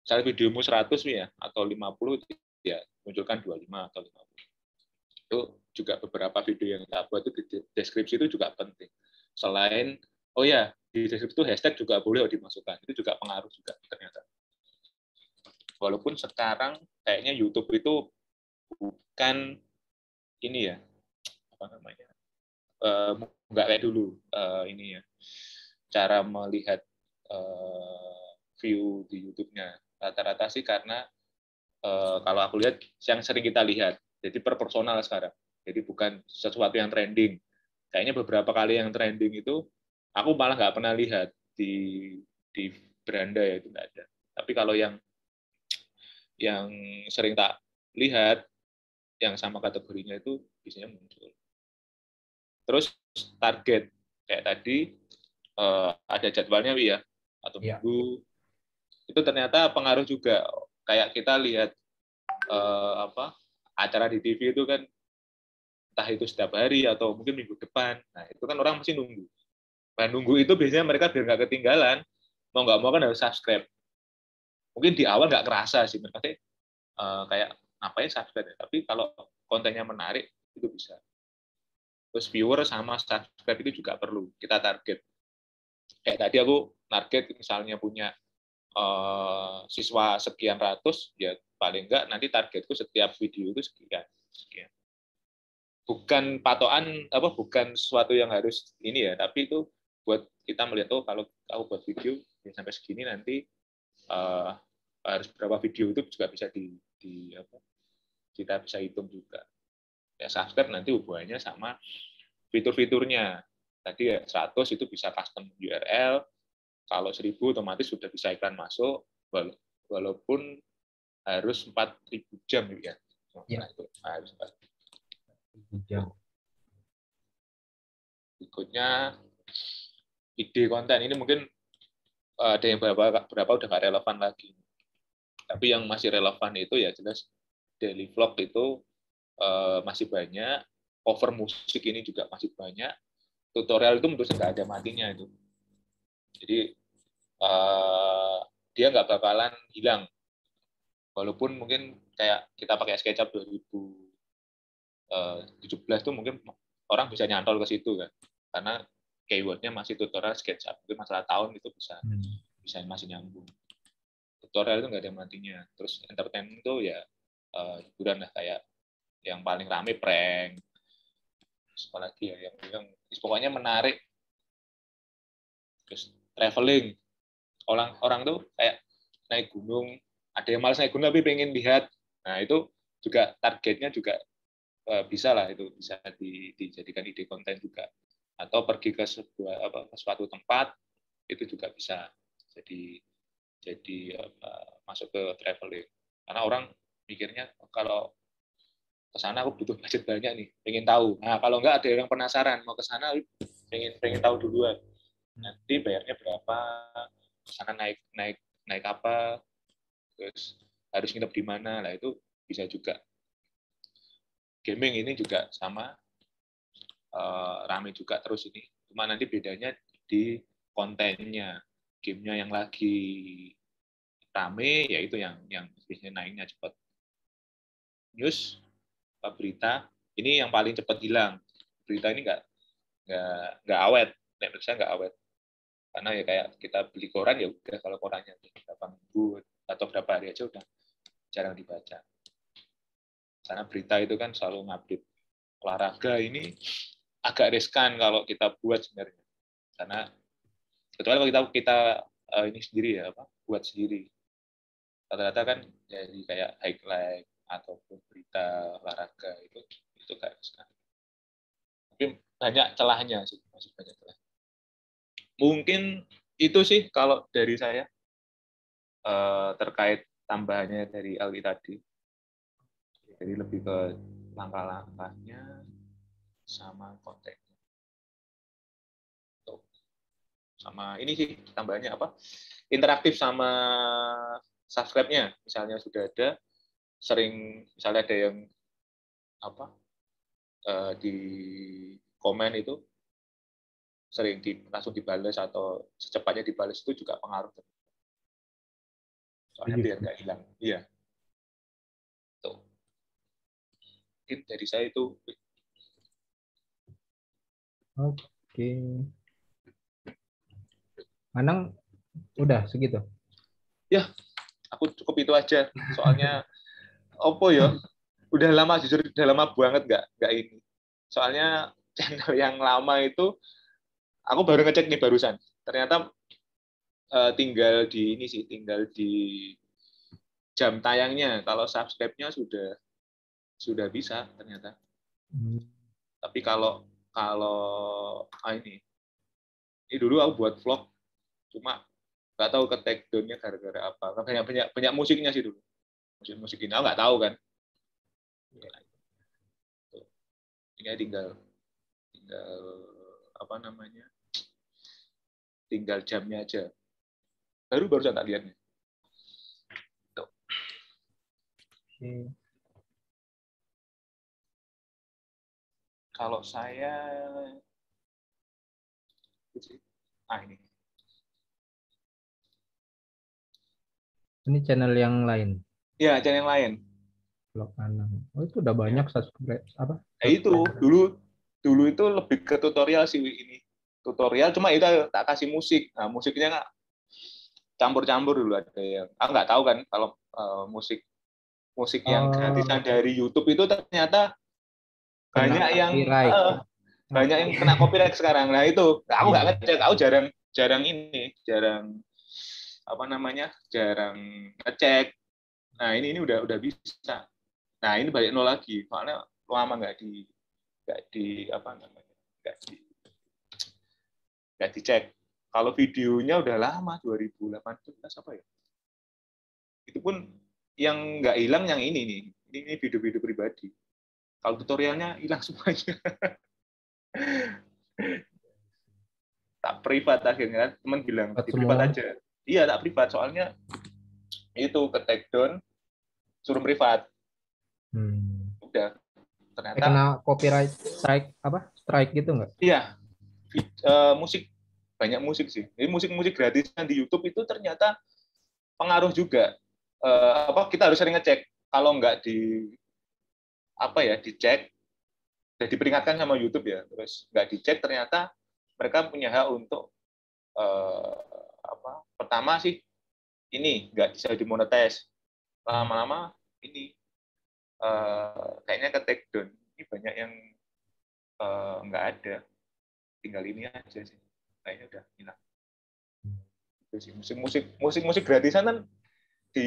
Misalnya videomu 100 ya, atau 50, ya munculkan 25 atau 50. Itu juga beberapa video yang kita buat itu di deskripsi itu juga penting. Selain, oh ya, di deskripsi itu hashtag juga boleh dimasukkan. Itu juga pengaruh juga ternyata. Walaupun sekarang kayaknya YouTube itu bukan ini ya, apa namanya, nggak kayak dulu ini ya, cara melihat view di YouTube-nya. Rata-rata sih karena kalau aku lihat yang sering kita lihat, jadi proporsional sekarang. Jadi bukan sesuatu yang trending. Kayaknya beberapa kali yang trending itu aku malah nggak pernah lihat di beranda ya, itu nggak ada. Tapi kalau yang sering tak lihat yang sama kategorinya itu biasanya muncul. Terus target kayak tadi ada jadwalnya, Wi, ya, atau minggu. Itu ternyata pengaruh juga. Kayak kita lihat acara di TV itu kan entah itu setiap hari atau mungkin minggu depan. Nah, itu kan orang mesti nunggu. Nah, nunggu itu biasanya mereka biar nggak ketinggalan, mau nggak mau kan harus subscribe. Mungkin di awal nggak kerasa sih, mereka kayak ngapain subscribe. Tapi kalau kontennya menarik, itu bisa. Terus viewer sama subscribe itu juga perlu kita target. Kayak tadi aku target misalnya punya siswa sekian ratus, ya paling enggak nanti targetku setiap video itu sekian. Bukan patokan, bukan sesuatu yang harus ini ya, tapi itu buat kita melihat, oh kalau aku buat video ya sampai segini nanti harus berapa video itu juga bisa kita bisa hitung juga. Ya, subscribe nanti hubungannya sama fitur-fiturnya. Tadi ya 100 itu bisa custom URL, kalau 1000 otomatis sudah bisa iklan masuk, walaupun harus 4.000 jam ya. Nah, itu harus 4.000 jam. Berikutnya ide konten, ini mungkin ada yang berapa udah nggak relevan lagi. Tapi yang masih relevan itu ya jelas daily vlog itu masih banyak, cover musik ini juga masih banyak, tutorial itu menurut saya nggak ada matinya itu. Jadi dia nggak bakalan hilang. Walaupun mungkin kayak kita pakai SketchUp 2017 tuh mungkin orang bisa nyantol ke situ kan, karena keywordnya masih tutorial SketchUp. Mungkin masalah tahun itu bisa masih nyambung. Tutorial itu nggak ada matinya. Terus entertainment itu ya hiburan lah, kayak yang paling rame prank, apalagi ya yang pokoknya menarik. Terus traveling, orang tuh kayak naik gunung, ada yang malas naik gunung tapi pengen lihat. Nah, itu juga targetnya juga bisa lah, itu bisa dijadikan ide konten juga. Atau pergi ke suatu tempat itu juga bisa jadi masuk ke traveling. Karena orang mikirnya kalau ke sana aku butuh budget banyak nih, pengen tahu. Nah, kalau nggak ada yang penasaran mau ke sana, pengen tahu duluan. Nanti bayarnya berapa, ke sana naik apa, terus harus nginep di mana. Lah itu bisa juga. Gaming ini juga sama, rame juga terus ini. Cuma nanti bedanya di kontennya. Gamenya yang lagi rame, yaitu yang biasanya naiknya cepat. News, berita, ini yang paling cepat hilang. Berita ini nggak awet, Netflix-nya nggak awet. Karena ya kayak kita beli koran, ya udah, kalau korannya berapa minggu atau berapa hari aja udah jarang dibaca. Karena berita itu kan selalu ngupdate. Olahraga ini agak riskan kalau kita buat sebenarnya. Karena kecuali kalau kita ini sendiri ya, buat sendiri. Rata-rata kan jadi kayak highlight ataupun berita olahraga itu kayak riskan. Tapi banyak celahnya sih, masih banyak celah. Mungkin itu sih kalau dari saya terkait tambahannya dari Alwi tadi. Jadi lebih ke langkah-langkahnya sama kontennya. Sama ini sih tambahannya apa? Interaktif sama subscribe-nya. Misalnya sudah ada, sering misalnya ada yang di komen itu sering langsung dibalas atau secepatnya dibalas, itu juga pengaruh. Soalnya biar nggak hilang. Iya. Tuh. Mungkin dari saya itu. Oke. Anang udah segitu? Ya, aku cukup itu aja. Soalnya opo ya? Udah lama, jujur udah lama banget nggak ini. Soalnya channel yang lama itu aku baru ngecek nih barusan. Ternyata tinggal di jam tayangnya. Kalau subscribe-nya sudah bisa ternyata. Tapi kalau ini dulu aku buat vlog, cuma nggak tahu ke take down-nya gara-gara apa. Banyak musiknya sih dulu. Musik ini aku nggak tahu kan. Ini tinggal tinggal jamnya aja. Baru saya tak lihat nih. Kalau saya ini channel yang lain. Ya, channel yang lain. Vlog Anang. Oh, itu udah banyak subscribe apa? Itu dulu itu lebih ke tutorial sih ini. Tutorial cuma itu tak kasih musik. Nah, musiknya nggak campur-campur dulu, ada yang nggak tahu kan kalau musik yang gratisan dari YouTube itu ternyata banyak yang kena copyright sekarang. Nah itu aku nggak ngecek, aku jarang ngecek. Nah ini udah bisa. Nah ini balik nol lagi, soalnya lama nggak dicek. Kalau videonya udah lama, 2018 apa ya? Itu pun yang nggak hilang yang ini nih. Ini video-video pribadi. Kalau tutorialnya hilang semuanya. Tak privat akhirnya, teman bilang di privat aja. Iya, tak privat, soalnya itu ke take down, suruh privat. Udah. Ternyata kena copyright strike gitu nggak? Iya. Musik, banyak musik sih. Jadi musik gratisan di YouTube itu ternyata pengaruh juga. Kita harus sering ngecek. Kalau nggak dicek, dan diperingatkan sama YouTube ya, terus nggak dicek, ternyata mereka punya hak untuk pertama sih ini nggak bisa dimonetize, lama-lama ini kayaknya ke take down. Ini banyak yang nggak ada, tinggal ini aja sih, kayaknya udah hilang. Musik gratisan kan di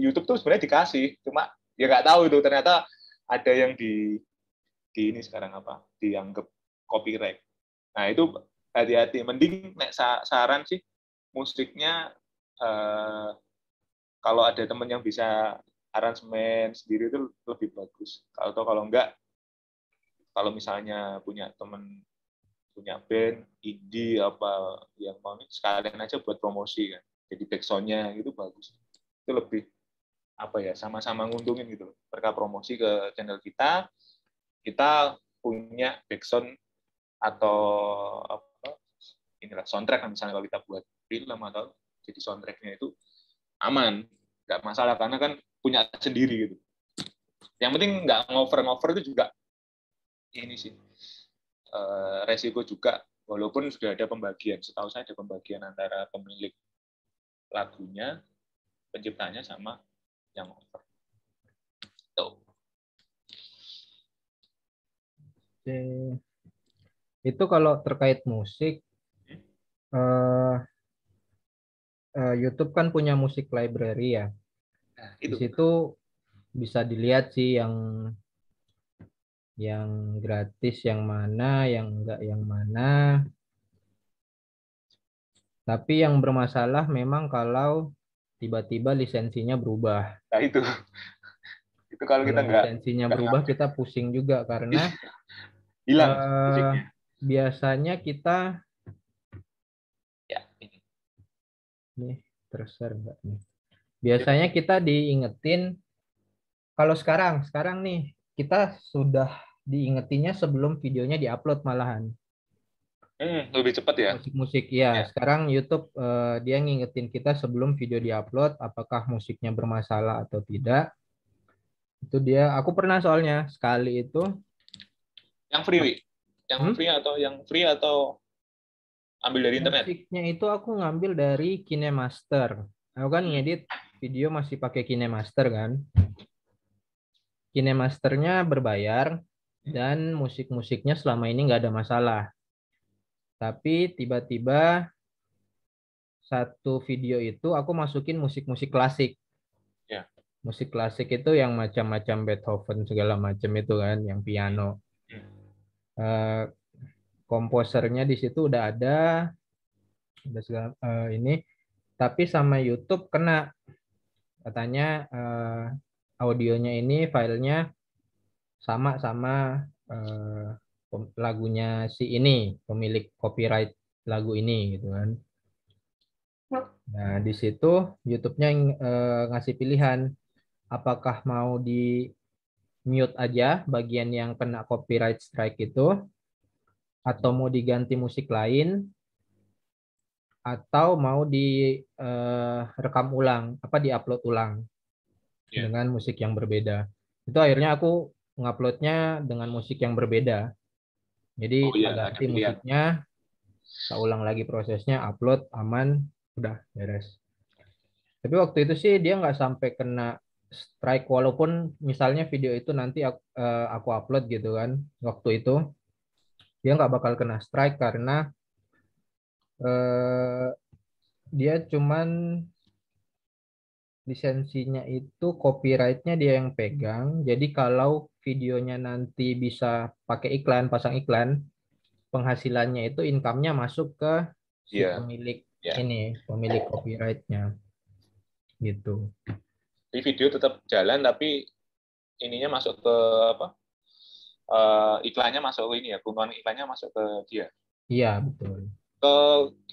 YouTube tuh sebenarnya dikasih, cuma ya nggak tahu itu ternyata ada yang di ini sekarang dianggap copyright. Nah itu hati-hati. Mending nek saran sih musiknya kalau ada temen yang bisa aransemen sendiri itu lebih bagus. Kalau enggak, kalau misalnya punya temen punya band indie apa yang mau sekalian aja buat promosi kan. Jadi backsound-nya itu bagus. Itu lebih apa ya, sama-sama nguntungin gitu. Mereka promosi ke channel kita punya backsound atau apa inilah soundtrack misalnya kalau kita buat film atau jadi soundtracknya itu aman, nggak masalah karena kan punya sendiri gitu. Yang penting nggak ngover itu juga ini sih resiko juga, walaupun sudah ada pembagian, setahu saya ada pembagian antara pemilik lagunya, penciptanya sama yang ngover. Tuh. Itu kalau terkait musik, YouTube kan punya musik library ya. Nah, Di itu. situ bisa dilihat sih yang gratis yang mana, yang enggak yang mana. Tapi yang bermasalah memang kalau tiba-tiba lisensinya berubah. Nah, itu kalau kita Kalau lisensinya berubah update, kita pusing juga karena hilang musiknya. biasanya kita Ya, ini. nih terser enggak nih. Biasanya kita diingetin kalau sekarang nih kita sudah diingetinnya sebelum videonya diupload malahan. Lebih cepat ya. Musik-musik ya. Ya. Sekarang YouTube dia ngingetin kita sebelum video diupload apakah musiknya bermasalah atau tidak. Itu dia. Aku pernah soalnya sekali itu. Yang free atau ambil dari internet? Musiknya itu aku ngambil dari KineMaster. Aku kan ngedit video masih pakai KineMaster kan. KineMasternya berbayar dan musik-musiknya selama ini nggak ada masalah. Tapi tiba-tiba satu video itu aku masukin musik-musik klasik. Ya. Musik klasik itu yang macam-macam Beethoven segala macam itu kan, yang piano. Komposernya di situ udah ada segala ini. Tapi sama YouTube kena katanya audionya ini filenya sama lagunya si ini, pemilik copyright lagu ini gitu kan. Nah, di situ YouTube-nya ngasih pilihan apakah mau di mute aja bagian yang kena copyright strike itu atau mau diganti musik lain atau mau direkam ulang, diupload ulang dengan musik yang berbeda. Itu akhirnya aku nguploadnya dengan musik yang berbeda. Jadi ganti musiknya, tak ulang lagi prosesnya, upload aman, udah beres. Tapi waktu itu sih dia nggak sampai kena strike, walaupun misalnya video itu nanti aku upload gitu kan, waktu itu dia nggak bakal kena strike karena dia cuman lisensinya itu copyrightnya dia yang pegang. Jadi kalau videonya nanti bisa pakai iklan, pasang iklan, penghasilannya itu income-nya masuk ke si pemilik ini, pemilik copyrightnya gitu. Di video tetap jalan tapi ininya masuk ke apa? Iklannya masuk ke ini ya, keuntungan iklannya masuk ke dia. Iya, betul. Ke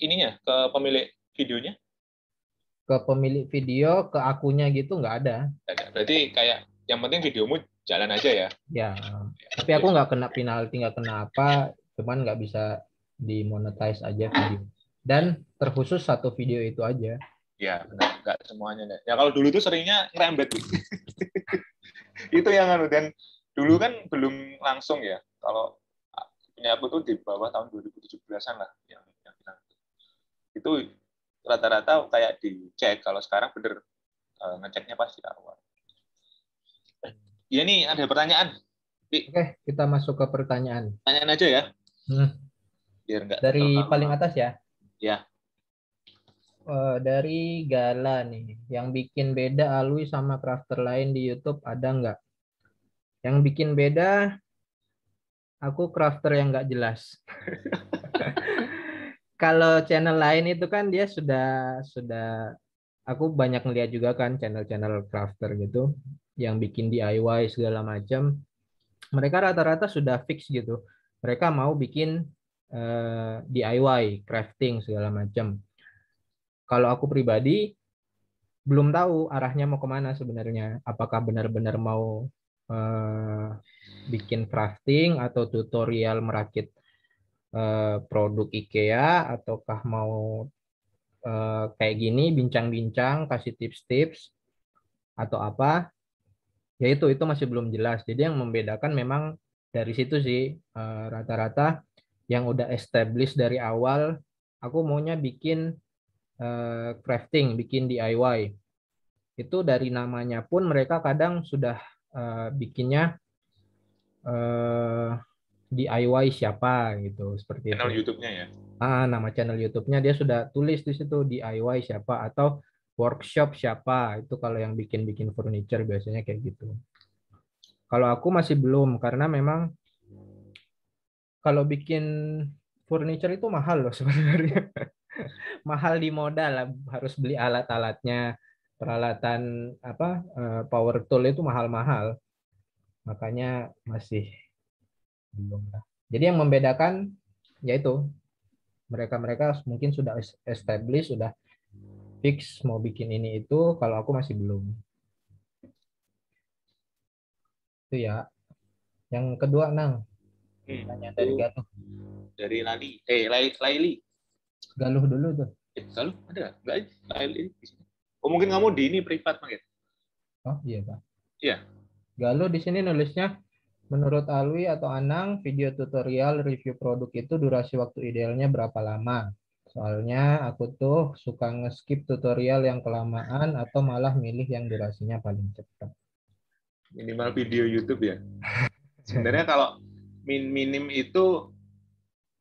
ininya, ke pemilik videonya? Ke pemilik video, ke akunnya gitu nggak ada. Berarti kayak yang penting videomu jalan aja ya? Ya, tapi aku nggak kena penalti, nggak kena apa, cuman nggak bisa dimonetize aja video. Dan terkhusus satu video itu aja. Ya, benar. Nggak semuanya. Ya kalau dulu tuh seringnya ngerembet. Itu yang dan dulu kan belum langsung ya. Kalau punya aku tuh di bawah tahun 2017-an lah yang itu rata-rata kayak dicek. Kalau sekarang bener ngeceknya pasti awal. Ya nih ada pertanyaan. Oke, kita masuk ke pertanyaan. Pertanyaan aja ya. Biar nggak dari paling atas ya. Ya. Dari Gala nih, yang bikin beda Alwi sama crafter lain di YouTube ada nggak? Yang bikin beda, aku crafter yang nggak jelas. Kalau channel lain itu kan dia sudah aku banyak ngeliat juga kan channel-channel crafter gitu yang bikin DIY segala macam. Mereka rata-rata sudah fix gitu. Mereka mau bikin DIY, crafting segala macam. Kalau aku pribadi belum tahu arahnya mau kemana sebenarnya. Apakah benar-benar mau eh, bikin crafting atau tutorial merakit produk IKEA, ataukah mau kayak gini bincang-bincang kasih tips-tips atau apa? Ya itu masih belum jelas. Jadi yang membedakan memang dari situ sih, rata-rata yang udah established dari awal. Aku maunya bikin crafting, bikin DIY. Itu dari namanya pun mereka kadang sudah bikinnya eh, DIY siapa gitu, seperti itu. Channel YouTube-nya ya. Nama channel YouTube-nya dia sudah tulis di situ DIY siapa atau workshop siapa. Itu kalau yang bikin-bikin furniture biasanya kayak gitu. Kalau aku masih belum karena memang kalau bikin furniture itu mahal loh sebenarnya. Mahal di modal lah, harus beli alat-alatnya, peralatan apa power tool itu mahal-mahal. Makanya masih belum lah. Jadi yang membedakan yaitu mereka-mereka mungkin sudah established, sudah fix mau bikin ini itu, kalau aku masih belum. Itu ya. Yang kedua, Nang, tanya dari Itu Galuh. dari Laili. Galuh dulu tuh. Lalu ada nggak? Laili di sini. Oh, mungkin kamu di ini privat mungkin. Oh iya, Pak. Iya. Galuh di sini nulisnya, menurut Alwi atau Anang, video tutorial review produk itu durasi waktu idealnya berapa lama? Soalnya aku tuh suka nge-skip tutorial yang kelamaan atau malah milih yang durasinya paling cepat. Minimal video YouTube ya. Sebenarnya kalau minim itu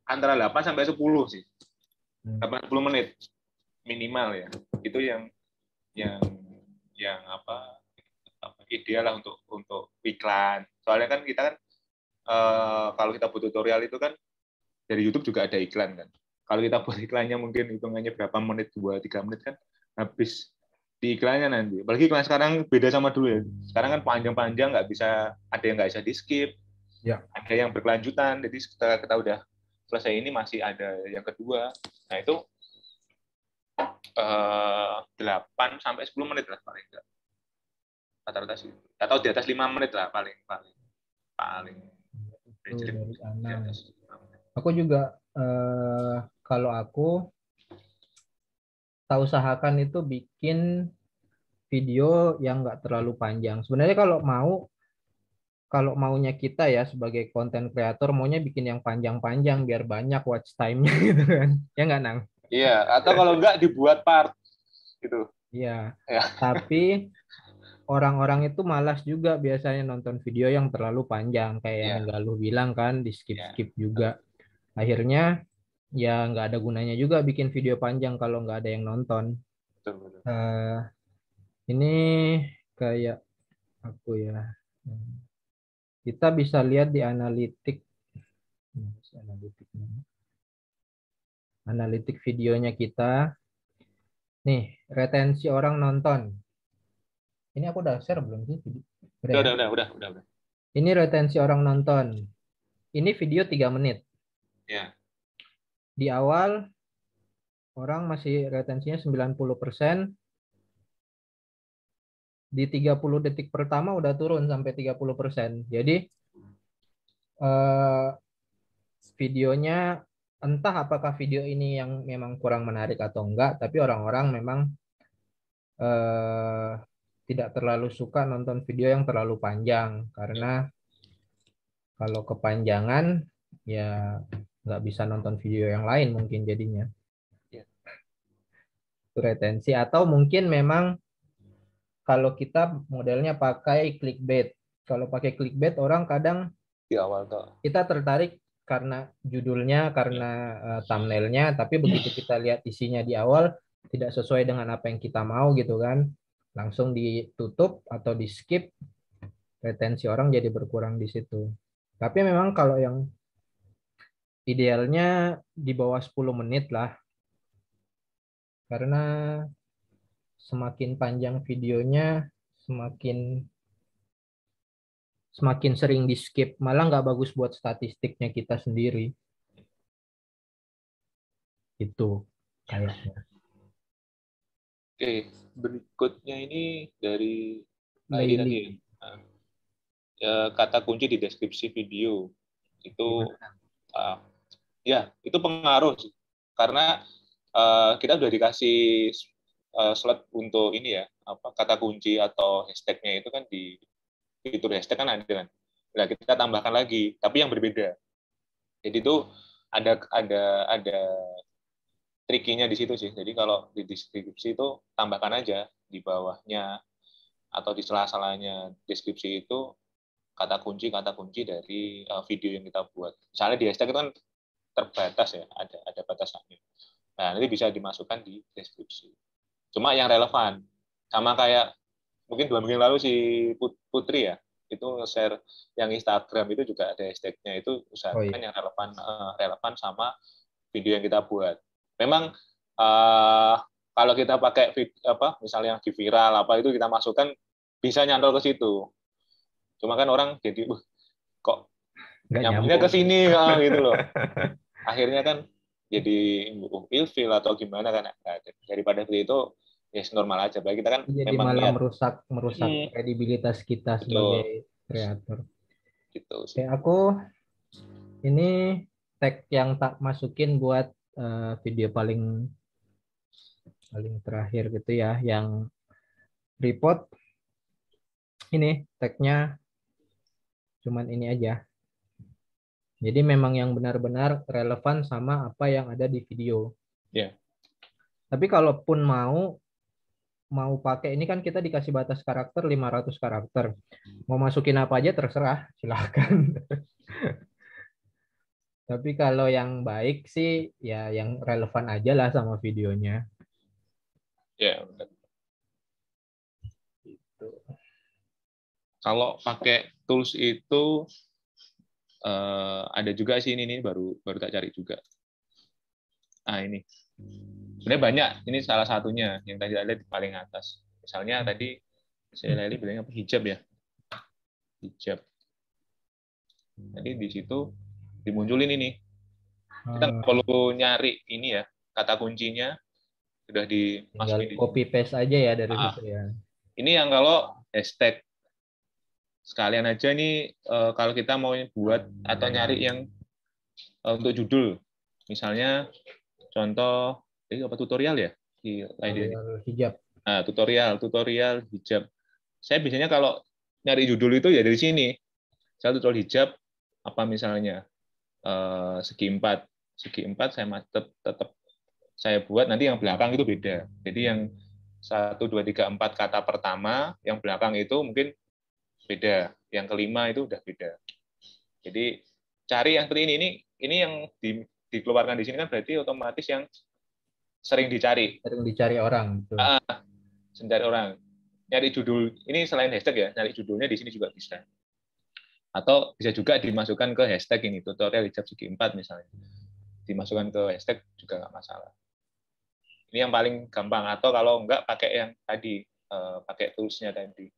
antara 8 sampai 10 sih. 80 menit minimal ya. Itu yang yang apa ideal lah untuk iklan. Soalnya kan kita kan kalau kita buat tutorial itu kan dari YouTube juga ada iklan kan. Kalau kita buat iklannya mungkin hitungannya berapa menit, 2-3 menit kan habis di iklannya nanti. Apalagi iklan sekarang beda sama dulu ya. Sekarang kan panjang-panjang, nggak bisa, ada yang nggak bisa di skip, Ya. ada yang berkelanjutan. Jadi setelah kita udah selesai ini masih ada yang kedua. Nah itu 8 sampai 10 menit lah paling enggak. Rata-rata sih. Atau di atas 5 menit lah paling Itu dari di Anang. atas 5 menit. Aku juga kalau aku tak usahakan itu bikin video yang nggak terlalu panjang. Sebenarnya kalau maunya kita ya sebagai konten kreator maunya bikin yang panjang-panjang biar banyak watch time-nya gitu kan. Ya nggak, Nang? Iya, atau kalau enggak dibuat part gitu. Iya. Ya. Tapi orang-orang itu malas juga biasanya nonton video yang terlalu panjang kayak yang Ya. Galuh bilang kan, di Ya. skip-skip juga. Akhirnya ya nggak ada gunanya juga bikin video panjang kalau nggak ada yang nonton. Betul. Ini kayak aku ya. Kita bisa lihat di analitik videonya kita. Nih, retensi orang nonton. Ini aku udah share belum sih? Udah ya? Udah. Ini retensi orang nonton. Ini video 3 menit. Ya. Di awal orang masih retensinya 90%. Di 30 detik pertama udah turun sampai 30%. Jadi videonya entah apakah video ini yang memang kurang menarik atau enggak, tapi orang-orang memang tidak terlalu suka nonton video yang terlalu panjang karena kalau kepanjangan ya nggak bisa nonton video yang lain mungkin jadinya. Itu retensi, atau mungkin memang kalau kita modelnya pakai clickbait. Kalau pakai clickbait orang kadang Di awal tuh. kita tertarik karena judulnya, karena thumbnailnya, tapi begitu kita lihat isinya di awal tidak sesuai dengan apa yang kita mau gitu kan, langsung ditutup atau di skip, retensi orang jadi berkurang di situ. Tapi memang kalau yang idealnya di bawah 10 menit lah. Karena semakin panjang videonya, semakin sering di skip, malah nggak bagus buat statistiknya kita sendiri. Itu kayaknya. Oke, berikutnya ini dari Laili tadi. Laili. Nah, kata kunci di deskripsi video itu ya itu pengaruh sih. Karena kita udah dikasih slot untuk ini ya, apa kata kunci atau hashtagnya itu kan di fitur hashtag kan ada kan. Nah, kita tambahkan lagi, tapi yang berbeda. Jadi itu ada trikinya di situ sih. Jadi kalau di deskripsi itu tambahkan aja di bawahnya atau di sela-selanya deskripsi itu kata kunci dari video yang kita buat. Misalnya di hashtag itu kan terbatas ya, ada batasannya. Nah, nanti bisa dimasukkan di deskripsi. Cuma yang relevan. Sama kayak mungkin 2 minggu lalu si Putri ya, itu share yang Instagram itu juga ada hashtagnya, itu usahakan yang relevan sama video yang kita buat. Memang kalau kita pakai misalnya yang di viral apa itu kita masukkan bisa nyantol ke situ. Cuma kan orang jadi kok nyambungnya ke sini gitu loh. Akhirnya kan jadi ilfil atau gimana kan. Nah, daripada itu ya normal aja. Bagi kita kan jadi memang malah niat merusak kredibilitas kita sebagai kreator. Gitu Oke, sih. aku ini tag yang tak masukin buat video paling terakhir gitu ya, yang report ini tagnya cuman ini aja. Jadi memang yang benar-benar relevan sama apa yang ada di video. Yeah. Tapi kalaupun mau pakai, ini kan kita dikasih batas karakter 500 karakter. Mau masukin apa aja terserah, silahkan. Tapi kalau yang baik sih ya yang relevan aja lah sama videonya. Ya, benar. Gitu. Kalau pakai tools itu ada juga sih ini baru tak cari juga. Nah, ini. Sebenarnya banyak, ini salah satunya yang tadi ada di paling atas. Misalnya tadi saya lihat bilangnya apa, hijab ya. Hijab. Jadi di situ dimunculin ini. Kita nggak perlu nyari ini ya, kata kuncinya sudah dimasukin di copy paste aja ya dari situ ya. Ini yang kalau hashtag sekalian aja ini kalau kita mau buat atau nyari yang untuk judul, misalnya contoh ini apa tutorial ya di hijab. Nah, tutorial hijab. Saya biasanya kalau nyari judul itu ya dari sini. Saya tutorial hijab apa misalnya segi 4 saya tetap saya buat, nanti yang belakang itu beda. Jadi yang 1 2 3 4 kata pertama, yang belakang itu mungkin beda. Yang kelima itu udah beda. Jadi cari yang seperti ini yang dikeluarkan di sini kan berarti otomatis yang sering dicari. Sering dicari orang. Gitu. Mencari orang. Nyari judul, ini selain hashtag ya, nyari judulnya di sini juga bisa. Atau bisa juga dimasukkan ke hashtag ini, tutorial hijab segi 4 misalnya. Dimasukkan ke hashtag juga nggak masalah. Ini yang paling gampang. Atau kalau nggak pakai yang tadi, pakai toolsnya tadi.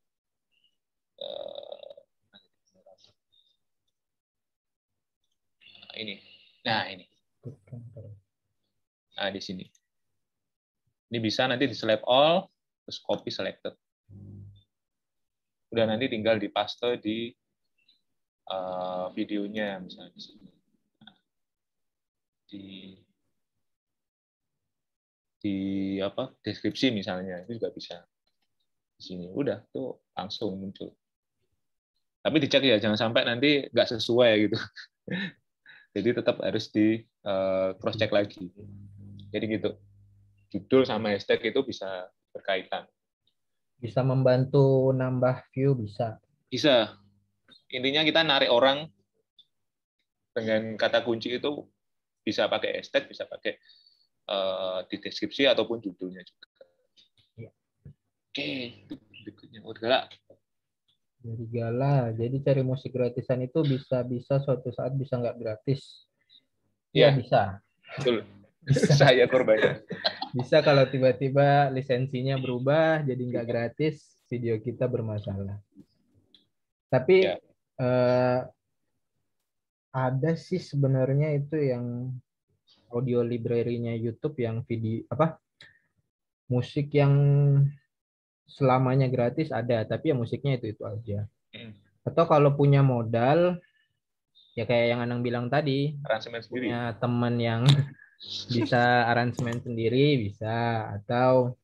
Ini. Nah, ini. Nah, di sini. Ini bisa nanti di select all, terus copy selected. Udah nanti tinggal dipaste di videonya misalnya di sini. Di apa deskripsi misalnya itu juga bisa di sini. Udah tuh langsung muncul. Tapi dicek ya, jangan sampai nanti nggak sesuai gitu. Jadi tetap harus di cross check lagi. Jadi gitu. Judul sama hashtag itu bisa berkaitan. Bisa membantu nambah view, bisa. Bisa. Intinya kita narik orang dengan kata kunci itu bisa pakai hashtag, bisa pakai di deskripsi ataupun judulnya juga. Ya. Oke, berikutnya udah Dari Gala. Jadi cari musik gratisan itu bisa suatu saat bisa nggak gratis. Iya Ya, bisa. betul. Bisa. Saya korbannya. Bisa kalau tiba-tiba lisensinya berubah jadi nggak gratis, video kita bermasalah. Tapi Ya. ada sih sebenarnya itu yang audio library-nya YouTube yang video apa musik yang selamanya gratis ada, tapi ya musiknya itu aja. Hmm. Atau kalau punya modal, ya kayak yang Anang bilang tadi, Aransemen sendiri. punya teman yang bisa aransemen sendiri bisa, atau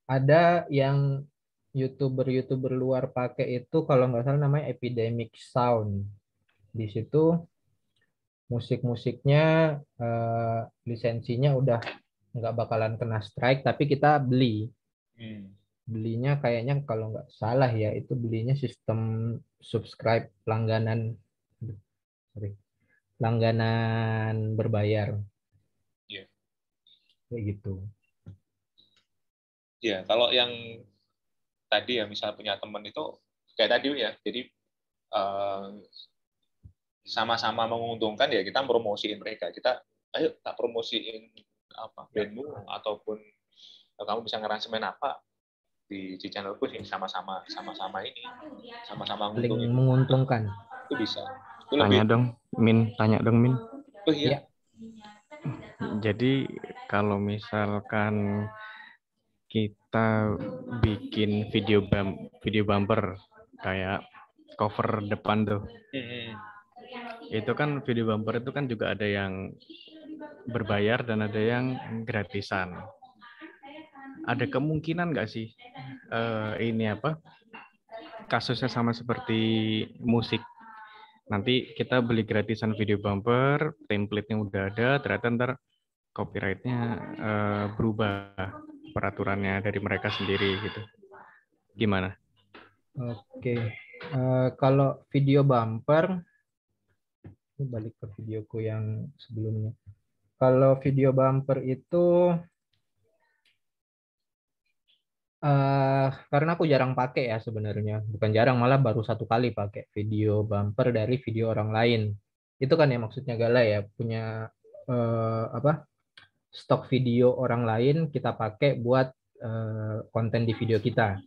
ada yang YouTuber luar pakai itu kalau nggak salah namanya Epidemic Sound. Di situ musik-musiknya lisensinya udah nggak bakalan kena strike, tapi kita beli. Hmm. Belinya kayaknya kalau nggak salah ya itu belinya sistem subscribe langganan, sorry, langganan berbayar Ya. kayak gitu. Ya, kalau yang tadi ya misal punya teman itu kayak tadi ya, jadi eh, sama-sama menguntungkan ya kita promosiin mereka. Kita ayo tak promosiin apa bandmu ataupun kamu bisa ngeransemen apa di channelku sih sama-sama ini sama-sama Paling nguntungin menguntungkan. itu bisa itu Tanya lebih dong, Min. Tanya dong, Min. oh iya Ya, Jadi kalau misalkan kita bikin video bumper kayak cover depan tuh, Hmm. itu kan video bumper itu kan juga ada yang berbayar dan ada yang gratisan. Ada kemungkinan nggak sih ini apa kasusnya sama seperti musik? Nanti kita beli gratisan video bumper, template-nya udah ada, ternyata ntar copyright-nya berubah peraturannya dari mereka sendiri gitu. Gimana? oke. Kalau video bumper, ini balik ke videoku yang sebelumnya. Kalau video bumper itu karena aku jarang pakai ya sebenarnya, bukan jarang malah baru satu kali pakai video bumper dari video orang lain. Itu kan ya maksudnya Gala ya punya apa stok video orang lain kita pakai buat konten di video kita.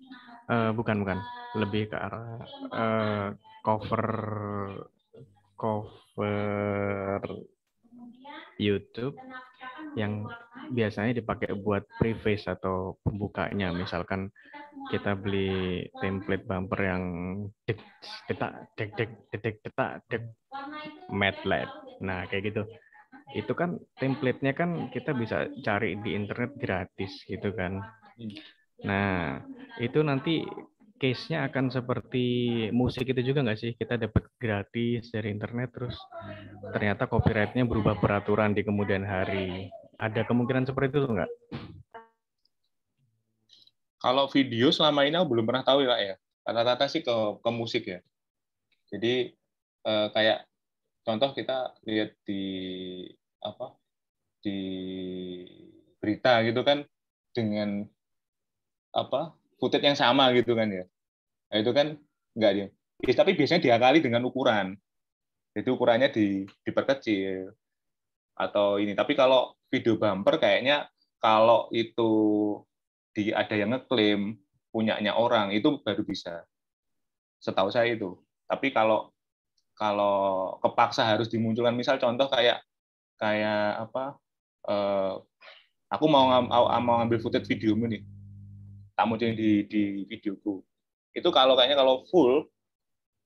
Bukan, lebih ke arah cover YouTube yang biasanya dipakai buat preface atau pembukanya. Misalkan kita beli template bumper yang dek detak dek dek detek detak dek medley. Nah, kayak gitu. Itu kan template-nya kan kita bisa cari di internet gratis gitu kan. Nah, itu nanti case-nya akan seperti musik itu juga nggak sih? Kita dapat gratis dari internet, terus ternyata copyright-nya berubah peraturan di kemudian hari. Ada kemungkinan seperti itu nggak? kalau video selama ini aku belum pernah tahu ya Kak ya rata-rata sih ke musik ya jadi kayak contoh kita lihat di apa di berita gitu kan dengan apa footage yang sama gitu kan ya nah, itu kan enggak dia tapi biasanya diakali dengan ukuran jadi ukurannya diperkecil atau ini tapi kalau video bumper kayaknya kalau itu ada yang ngeklaim punyanya orang itu baru bisa setahu saya itu tapi kalau kalau kepaksa harus dimunculkan misal contoh kayak kayak apa aku mau ngambil footage videomu nih tak munculin di videoku itu kalau kayaknya kalau full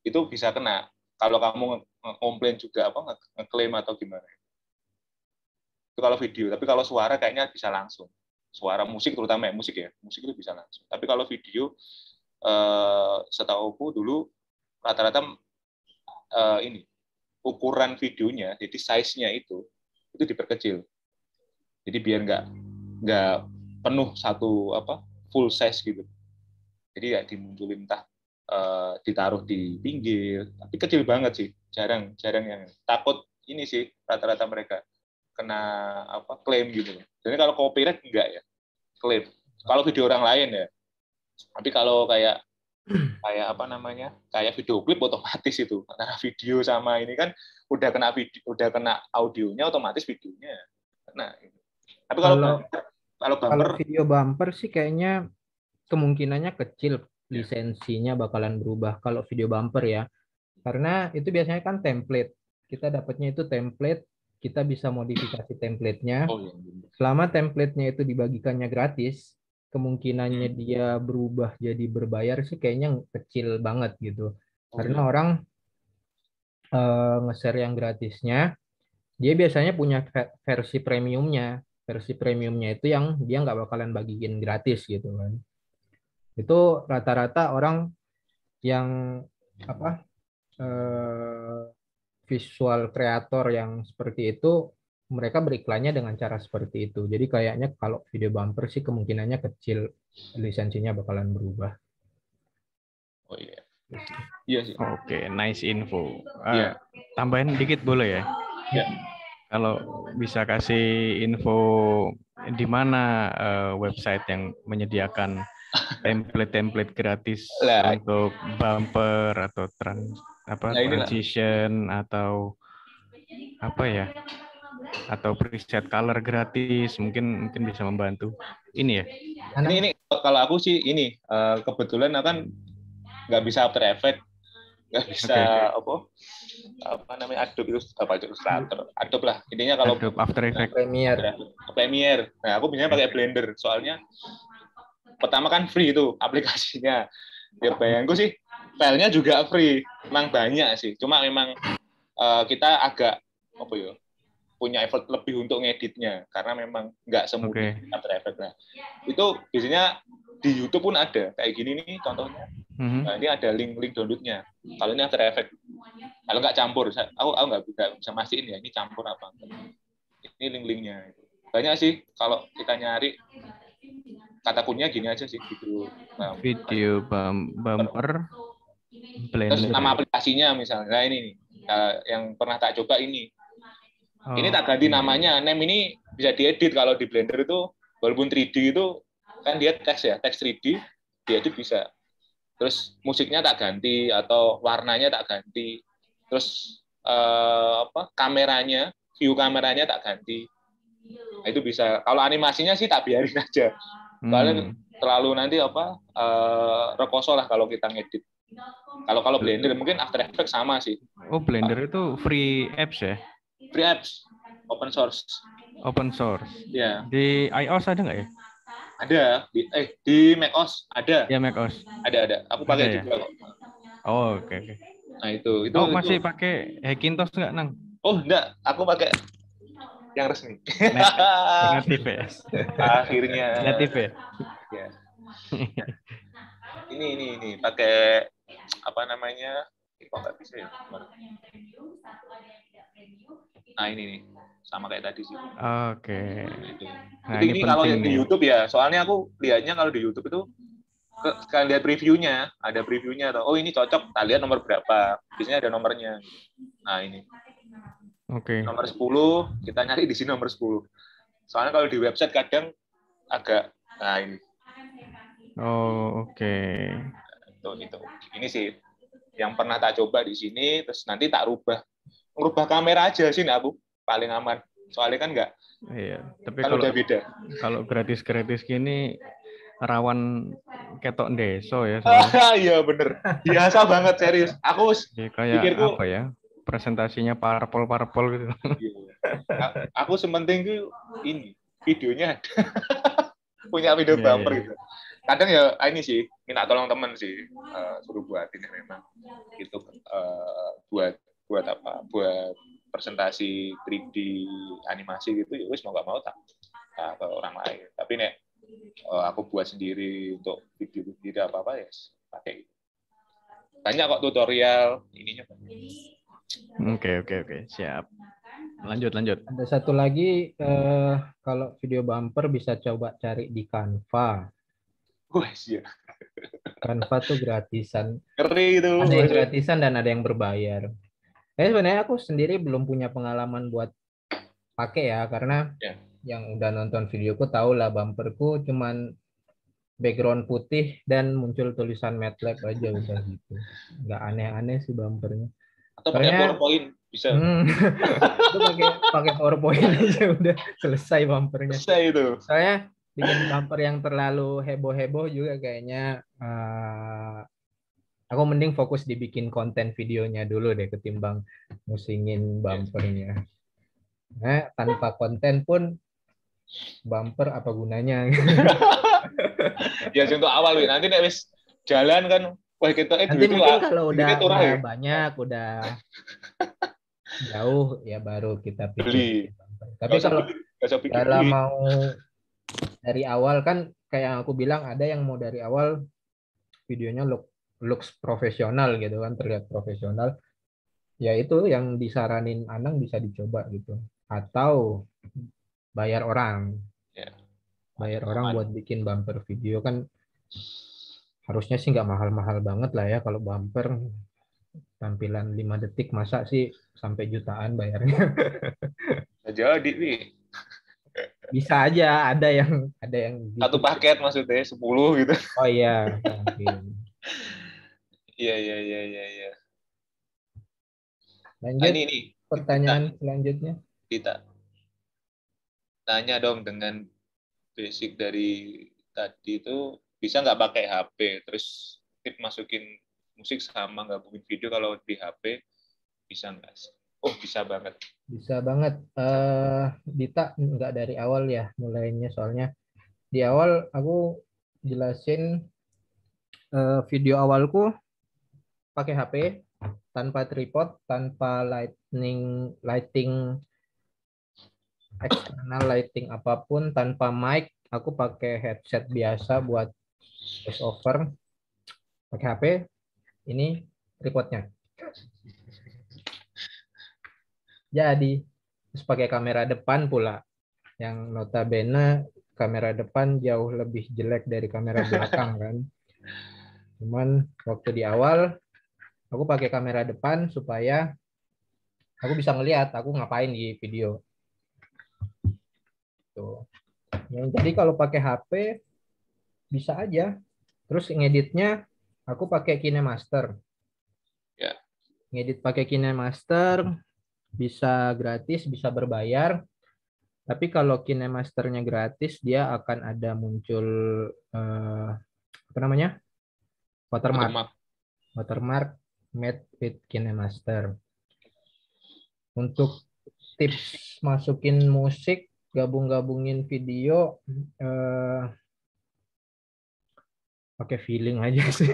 itu bisa kena kalau kamu komplain juga apa ngeklaim atau gimana itu kalau video tapi kalau suara kayaknya bisa langsung suara musik terutama ya musik itu bisa langsung tapi kalau video setahuku dulu rata-rata ini ukuran videonya jadi size-nya itu diperkecil jadi biar nggak penuh satu apa full size gitu jadi ya dimunculin entah ditaruh di pinggir tapi kecil banget sih jarang yang takut ini sih rata-rata mereka kena apa klaim gitu jadi kalau copyright enggak ya klaim kalau video orang lain ya tapi kalau kayak kayak apa namanya, kayak video klip otomatis itu karena video sama ini kan udah kena video, udah kena audionya otomatis videonya. Nah, gitu. Tapi Kalau kalau kalau bumper video bumper sih kayaknya kemungkinannya kecil ya. lisensinya bakalan berubah kalau video bumper ya. Karena itu biasanya kan template. Kita dapatnya itu template, kita bisa modifikasi templatenya. Oh iya. Selama templatenya itu dibagikannya gratis, kemungkinannya Hmm. dia berubah jadi berbayar sih kayaknya kecil banget gitu. Oh Karena iya. orang nge-share yang gratisnya, dia biasanya punya versi premiumnya. Versi premiumnya itu yang dia nggak bakalan bagiin gratis gitu kan. Itu rata-rata orang yang apa eh, visual kreator yang seperti itu mereka beriklannya dengan cara seperti itu. Jadi kayaknya kalau video bumper sih kemungkinannya kecil lisensinya bakalan berubah. Oh iya. Iya sih. Oke, nice info. Iya. Tambahin dikit boleh ya? Ya. Kalau bisa kasih info di mana website yang menyediakan template-template gratis Lah, untuk bumper atau inilah. transition atau apa ya? Atau preset color gratis, mungkin bisa membantu. Ini ya. Ini kalau aku sih ini kebetulan akan nggak bisa After Effects, nggak bisa apa namanya Adobe Illustrator, Adobe lah intinya. Kalau Adobe After Effects. Premiere, nah aku biasanya pakai Blender soalnya pertama kan free itu aplikasinya. Ya bayangku sih filenya juga free, memang banyak sih, cuma memang kita agak apa ya punya effort lebih untuk ngeditnya karena memang nggak semudah After Effects. Nah, itu biasanya di YouTube pun ada kayak gini nih contohnya. Nah, ini ada link downloadnya. Kalau ini After Effects, kalau nggak campur, aku nggak bisa mastiin ya ini campur apa. Ini link-linknya. Banyak sih kalau kita nyari kata kuncinya gini aja sih gitu. Video bumper Terus Blender. nama aplikasinya misalnya, nah ini nih yang pernah tak coba ini. Ini tak ganti namanya. Name ini bisa diedit kalau di Blender itu, walaupun 3D itu kan dia teks ya, teks 3D diedit bisa. Terus musiknya tak ganti atau warnanya tak ganti. Terus kameranya, view kameranya tak ganti. Nah, itu bisa. Kalau animasinya sih tak biarin aja. Soalnya terlalu nanti rekoso lah kalau kita ngedit. Kalau Blender mungkin After Effects sama sih. Oh, Blender itu free apps ya? Free apps, open source. Open source. Ya. Di iOS ada nggak ya? Ada di macOS ada. Ya macOS. Ada. Aku pakai ada juga ya? kok. Oh, oke. Nah itu. Masih pakai Hackintosh nggak, Nang? Oh enggak, aku pakai yang resmi. Native ya? Akhirnya. Native ya? Ya. Ini pakai apa namanya? Kok nggak bisa ya? Nah ini nih sama kayak tadi sih. Oke. Nah, ini kalau di YouTube ya, soalnya aku lihatnya kalau di YouTube itu kalian lihat previewnya, ada previewnya atau oh ini cocok, kita lihat nomor berapa, biasanya ada nomornya. Nah ini. Nomor 10, kita nyari di sini nomor 10. Soalnya kalau di website kadang agak nah ini. Oh, oke. Itu. Ini sih yang pernah tak coba di sini, terus nanti tak rubah kamera aja sih aku paling aman. Soalnya kan enggak. Iya, tapi kalau udah beda. Kalau gratis gini rawan ketok deso ya. Iya bener. Biasa banget serius. Aku kayak pikirku, apa ya? Presentasinya parpol gitu. Aku sementing tuh ini videonya ada. Punya video bumper gitu. Kadang ya ini sih minta tolong temen sih suruh buatin memang gitu buat apa? Buat presentasi 3D animasi gitu ya wis mau nggak mau tak ke orang lain. Tapi nek aku buat sendiri untuk video apa ya pakai gitu. Banyak kok tutorial ininya. Oke, siap. Lanjut. Ada satu lagi kalau video bumper bisa coba cari di Canva. Wah, iya. Canva tuh gratisan. Ngeri itu. Ada yang gratisan dan ada yang berbayar. Sebenarnya aku sendiri belum punya pengalaman buat pakai ya, karena yang udah nonton videoku tahu lah bumperku cuman background putih dan muncul tulisan MATLAB aja udah gitu. Nggak aneh-aneh sih bumpernya. Atau pakai Soalnya PowerPoint bisa. itu pakai pakai PowerPoint aja udah selesai bumpernya. Bisa itu. Soalnya bikin bumper yang terlalu heboh-heboh juga kayaknya aku mending fokus dibikin konten videonya dulu deh ketimbang musingin bumpernya. Nah, tanpa konten pun bumper apa gunanya? Ya untuk awal Wi. Nanti nek wis jalan kan wah kita Nanti duitnya mungkin kalau duitnya turah udah ya. banyak, udah jauh ya baru kita pikir Beli. bikin bumper. Tapi kalau Gak usah pikir dalam beli. mau dari awal kan kayak yang aku bilang ada yang mau dari awal videonya looks profesional gitu kan, terlihat profesional. Ya itu yang disaranin Anang bisa dicoba gitu. Atau bayar orang. Ya, Bayar orang aman. buat bikin bumper video kan harusnya sih nggak mahal-mahal banget lah ya kalau bumper tampilan 5 detik masa sih sampai jutaan bayarnya. Jadi Wi. Bisa aja ada yang Satu gitu. paket maksudnya 10 gitu. Oh iya, mungkin. Iya iya iya iya iya. Nah, Lanjut ini kita pertanyaan selanjutnya. kita tanya dong dengan basic dari tadi itu bisa nggak pakai HP terus tip masukin musik sama gabungin video kalau di HP bisa nggak sih? Oh bisa banget. Bisa banget. Dita nggak dari awal ya mulainya soalnya di awal aku jelasin video awalku pakai HP tanpa tripod, tanpa lighting eksternal lighting apapun, tanpa mic, aku pakai headset biasa buat voice over, pakai HP. Ini tripodnya. Jadi terus pakai kamera depan pula, yang notabene kamera depan jauh lebih jelek dari kamera belakang kan. Cuman waktu di awal aku pakai kamera depan supaya aku bisa ngelihat aku ngapain di video. Tuh. Jadi kalau pakai HP bisa aja. Terus ngeditnya aku pakai KineMaster. Ya. Ngedit pakai KineMaster bisa gratis, bisa berbayar. Tapi kalau KineMasternya gratis, dia akan ada muncul apa namanya? Watermark. Watermark. Watermark made with KineMaster. Untuk tips masukin musik, gabung-gabungin video, pakai feeling aja sih.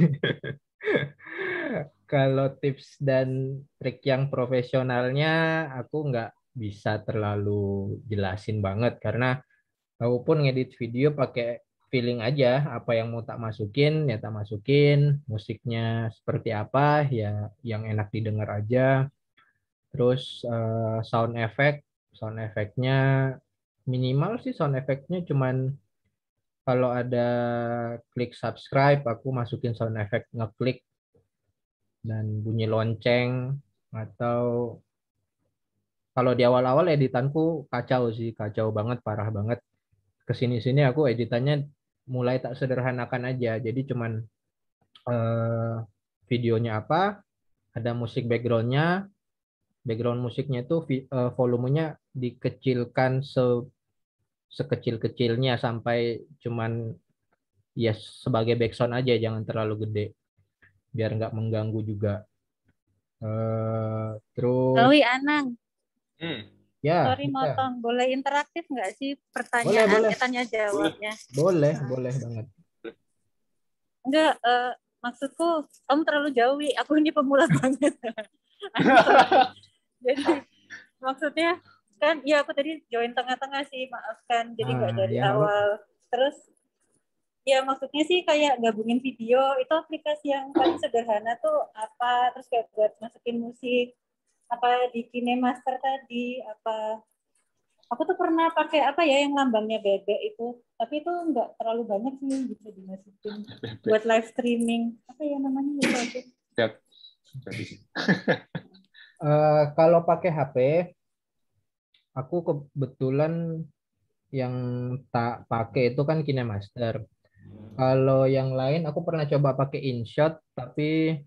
Kalau tips dan trik yang profesionalnya, aku nggak bisa terlalu jelasin banget karena aku pun ngedit video pakai feeling aja, apa yang mau tak masukin ya tak masukin, musiknya seperti apa ya yang enak didengar aja. Terus sound effect-nya minimal sih, sound effect-nya cuman kalau ada klik subscribe aku masukin sound effect ngeklik dan bunyi lonceng. Atau kalau di awal-awal editanku kacau sih, kacau banget, parah banget. Kesini-sini aku editannya mulai tak sederhanakan aja. Jadi cuman eh, videonya apa, ada musik backgroundnya, background musiknya itu volumenya dikecilkan sekecil-kecilnya sampai cuman ya sebagai background aja, jangan terlalu gede biar nggak mengganggu juga. Terus Lawi Anang, ya sorry kita motong. Boleh interaktif nggak sih boleh pertanyaan? boleh Tanya Boleh. jawabnya. boleh Nah, boleh banget. enggak, maksudku kamu terlalu jauh, Wi. Aku ini pemula banget. Jadi maksudnya kan, ya aku tadi join tengah-tengah sih, maafkan. Jadi nggak dari Ya nggak apa-apa. awal. Terus ya maksudnya sih kayak gabungin video, itu aplikasi yang paling sederhana tuh apa? Terus kayak buat masukin musik, apa di KineMaster tadi, apa? Aku tuh pernah pakai apa ya yang lambangnya bebek itu, tapi itu nggak terlalu banyak sih yang bisa dimasukin buat live streaming. Apa ya namanya gitu aku. Kalau pakai HP, aku kebetulan yang tak pakai itu kan KineMaster. Kalau yang lain aku pernah coba pakai InShot tapi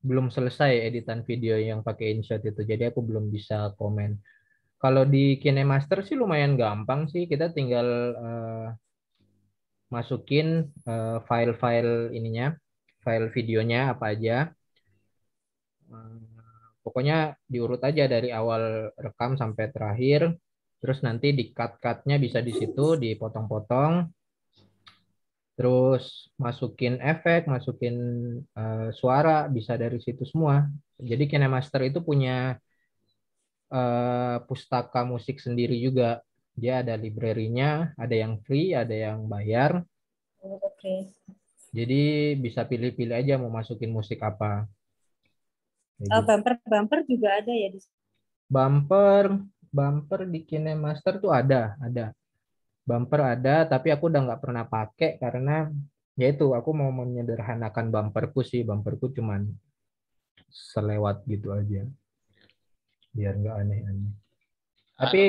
belum selesai editan video yang pakai InShot itu. Jadi aku belum bisa komen. Kalau di KineMaster sih lumayan gampang sih. Kita tinggal masukin file-file ininya, file videonya apa aja. Pokoknya diurut aja dari awal rekam sampai terakhir. Terus nanti di cut-cutnya bisa di situ, dipotong-potong. Terus masukin efek, masukin suara, bisa dari situ semua. Jadi KineMaster itu punya pustaka musik sendiri juga. Dia ada library-nya, ada yang free, ada yang bayar. Oke. Jadi bisa pilih-pilih aja mau masukin musik apa. Kayak gitu. Bumper-bumper juga ada ya di sini. Bumper, bumper di KineMaster tuh ada. Bumper ada, tapi aku udah nggak pernah pakai karena ya itu aku mau menyederhanakan bumperku sih. Bumperku cuman selewat gitu aja, biar nggak aneh-aneh. Tapi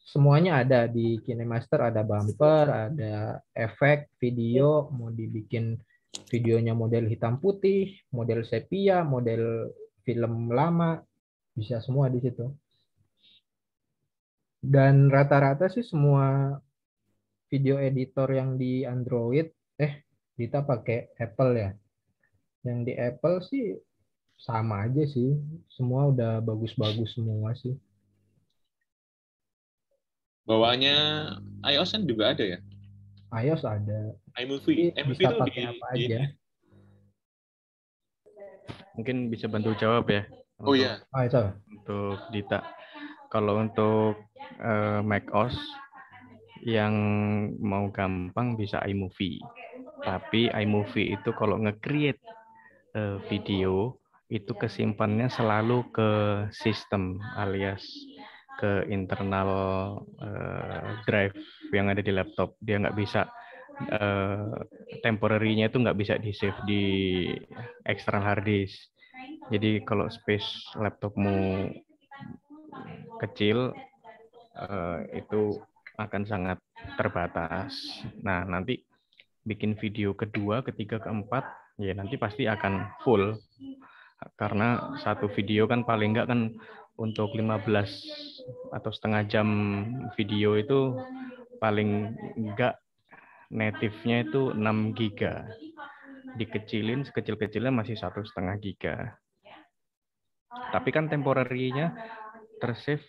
semuanya ada di KineMaster, ada bumper, ada efek video, mau dibikin videonya model hitam putih, model sepia, model film lama, bisa semua di situ. Dan rata-rata sih semua video editor yang di Android, kita pakai Apple ya. Yang di Apple sih sama aja sih, semua udah bagus-bagus semua sih. Bawaannya iOS kan juga ada ya? iOS ada, iMovie. jadi iMovie bisa itu pakai apa aja. Mungkin bisa bantu jawab ya Oh iya. Itu. untuk Dita. Kalau untuk macOS yang mau gampang bisa iMovie. Tapi iMovie itu kalau nge-create video itu kesimpannya selalu ke sistem alias ke internal drive yang ada di laptop. Dia nggak bisa temporary-nya itu nggak bisa di-save di external hard disk. Jadi kalau space laptopmu kecil itu akan sangat terbatas. Nah, nanti bikin video kedua, ketiga, keempat, ya nanti pasti akan full. Karena satu video kan paling enggak kan untuk 15 atau setengah jam video itu paling enggak native-nya itu 6 giga. Dikecilin, sekecil-kecilnya masih 1,5 giga. Tapi kan temporary-nya tersave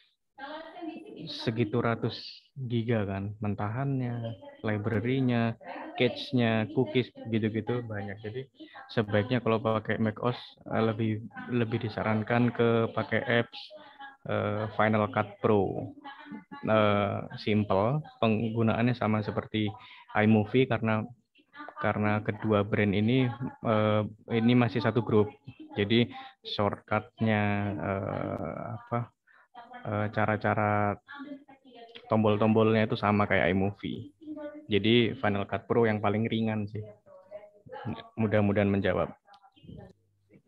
segitu ratus giga kan, mentahannya, library-nya, cache-nya, cookies gitu-gitu banyak. Jadi sebaiknya kalau pakai macOS lebih disarankan ke pakai apps Final Cut Pro. Simple, penggunaannya sama seperti iMovie karena kedua brand ini masih satu grup. Jadi shortcut-nya cara-cara tombol-tombolnya itu sama kayak iMovie. Jadi Final Cut Pro yang paling ringan sih. Mudah-mudahan menjawab.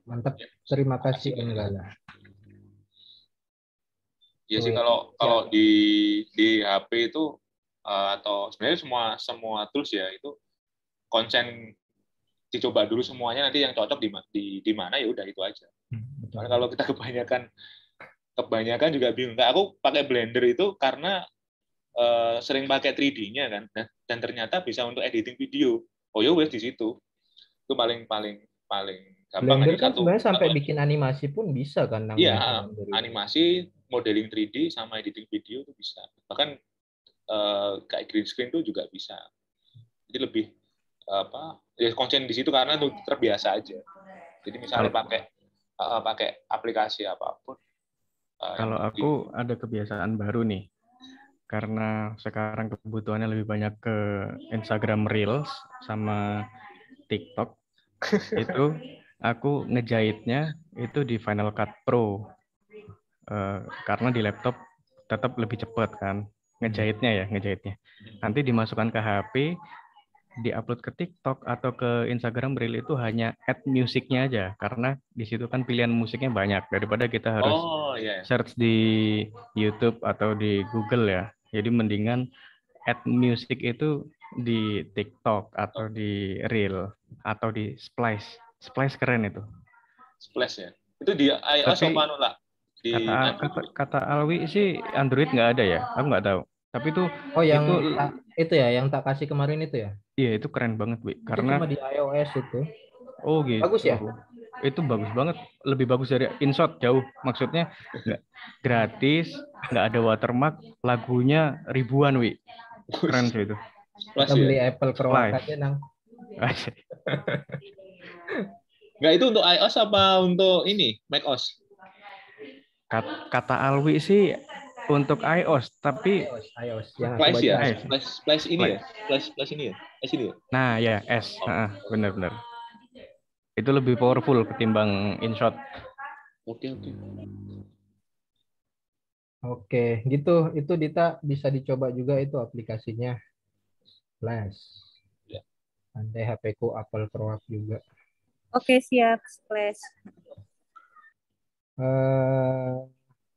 Mantap. Terima kasih Enggala. Ya sih kalau di HP itu atau sebenarnya semua tools ya itu konsen dicoba dulu semuanya, nanti yang cocok di mana ya udah itu aja. Karena kalau kita kebanyakan juga bingung. Nah, aku pakai Blender itu karena sering pakai 3D-nya kan, dan ternyata bisa untuk editing video. Oh ya wes di situ. Itu paling gampang. Blender kan sebenarnya sampai bikin animasi pun bisa kan? Iya, animasi, modeling 3D sama editing video itu bisa. Bahkan kayak green screen itu juga bisa. Jadi lebih ya konsen di situ karena itu terbiasa aja. Jadi misalnya pakai aplikasi apapun. Kalau aku ada kebiasaan baru nih. Karena sekarang kebutuhannya lebih banyak ke Instagram Reels sama TikTok. Itu aku ngejahitnya itu di Final Cut Pro. Karena di laptop tetap lebih cepat kan. Ngejahitnya. Nanti dimasukkan ke HP, diupload ke TikTok atau ke Instagram Reel itu hanya add musiknya aja. Karena di situ kan pilihan musiknya banyak. Daripada kita harus search di YouTube atau di Google ya. Jadi mendingan add music itu di TikTok atau di Reel atau di Splice. Splice keren itu. Splash ya. Itu di iOS Tapi apa anu lah? Di kata Alwi sih Android nggak ada ya. Aku nggak tahu. Tapi Oh, yang itu itu ya, yang tak kasih kemarin itu ya. iya itu keren banget, Wi. Itu Karena cuma di iOS itu. oh gitu. Bagus ya? Itu bagus banget, lebih bagus dari InShot jauh. Maksudnya nggak gratis, nggak ada watermark, lagunya ribuan, Wi. Keren sih itu. Splash Kita ya. beli Apple Croak Splice. aja, Nang. Nggak, itu untuk iOS apa untuk ini macOS? Kata Alwi sih untuk iOS, tapi iOS yang aku Splash ya. baca. Splash ini ya. Splash ini ya. Ini ya. nah ya S, benar-benar. Itu lebih powerful ketimbang InShot. Oke. Oke, gitu. Itu Dita bisa dicoba juga itu aplikasinya. Flash. Ya. Andai HP ku Apple Croak juga. Oke, siap, Splash.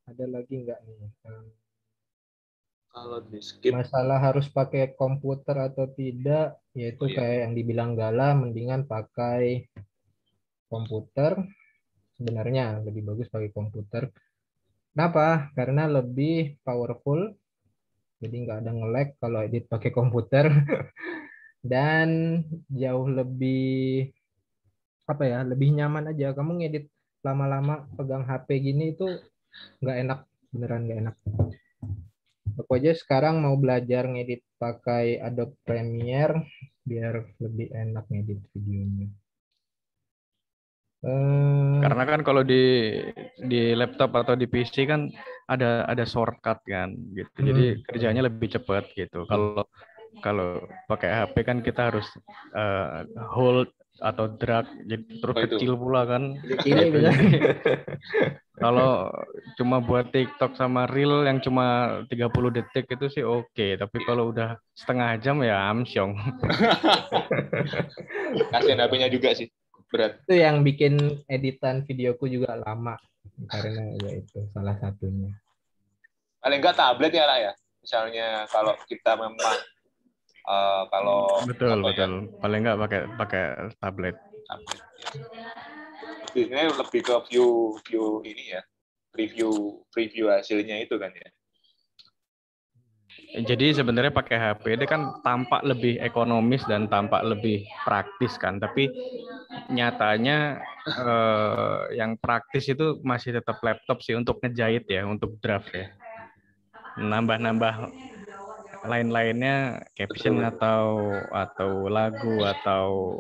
Ada lagi nggak nih? Kalau di skip. Masalah harus pakai komputer atau tidak, yaitu kayak yang dibilang Gala, mendingan pakai komputer. Sebenarnya lebih bagus pakai komputer. Kenapa? Karena lebih powerful, jadi nggak ada nge-lag kalau edit pakai komputer. Dan jauh lebih apa ya, lebih nyaman aja. Kamu ngedit lama-lama pegang HP gini itu nggak enak, beneran nggak enak. Aku aja sekarang mau belajar ngedit pakai Adobe Premiere biar lebih enak ngedit videonya. Karena kan kalau di laptop atau di PC kan ada shortcut kan gitu. Jadi kerjanya lebih cepat gitu. Kalau pakai HP kan kita harus hold atau drag, jadi terus kecil pula kan. Gitu. Kalau cuma buat TikTok sama Reel yang cuma 30 detik itu sih oke. Tapi kalau udah setengah jam ya amsyong. Kasihan HP-nya juga sih. Berat. Itu yang bikin editan videoku juga lama. Karena ya itu salah satunya. Paling enggak tablet ya lah ya. Misalnya kalau kita memang kalau betul. Paling enggak pakai tablet. Ini lebih ke view ini ya. Preview hasilnya itu kan ya. Jadi sebenarnya pakai HP itu kan tampak lebih ekonomis dan tampak lebih praktis kan, tapi nyatanya yang praktis itu masih tetap laptop sih untuk ngejahit ya, untuk draft ya. Nambah-nambah lain-lainnya caption atau lagu atau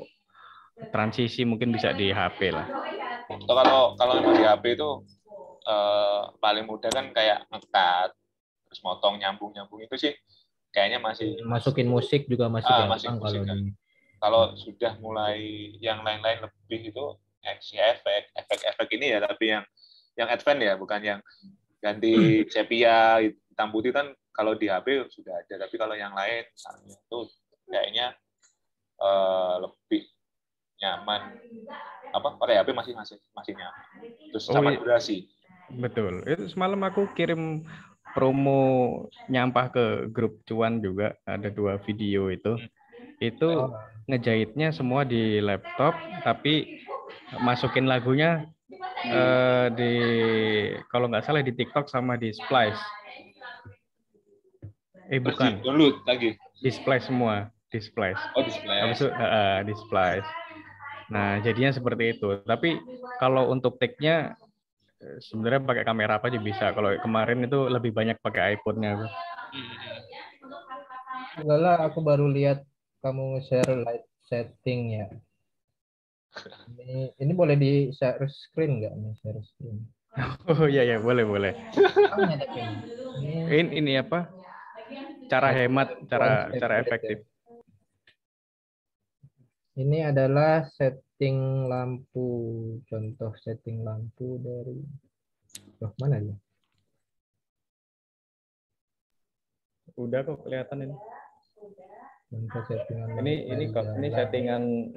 transisi mungkin bisa di HP lah. Kalau memang di HP itu paling mudah kan kayak ngekat terus motong nyambung itu sih kayaknya masih masukin musik juga masih gampang kalau sudah mulai yang lain-lain lebih itu efek ini ya, tapi yang advance ya, bukan yang ganti sepia hitam putih kan kalau di HP sudah ada, tapi kalau yang lain misalnya itu kayaknya lebih nyaman pakai HP masih nyaman, terus sama durasi. Betul, itu semalam aku kirim promo nyampah ke grup cuan juga, ada 2 video itu ngejahitnya semua di laptop, tapi masukin lagunya di kalau nggak salah di TikTok sama di Splice. Bukan. Download lagi. Di Splice semua, di Splice. Oh, di Splice. Di Splice. Nah, jadinya seperti itu. Tapi kalau untuk take-nya sebenarnya pakai kamera apa aja bisa. Kalau kemarin itu lebih banyak pakai iPhone-nya. Enggak lah, aku baru lihat kamu share light setting ya. Ini boleh di share screen nggak nih, share screen? Oh iya boleh. Ini apa? Cara hemat, cara efektif. Ini adalah setting lampu, contoh setting lampu dari mana ya? Udah kok kelihatan ini. Contoh settingan ini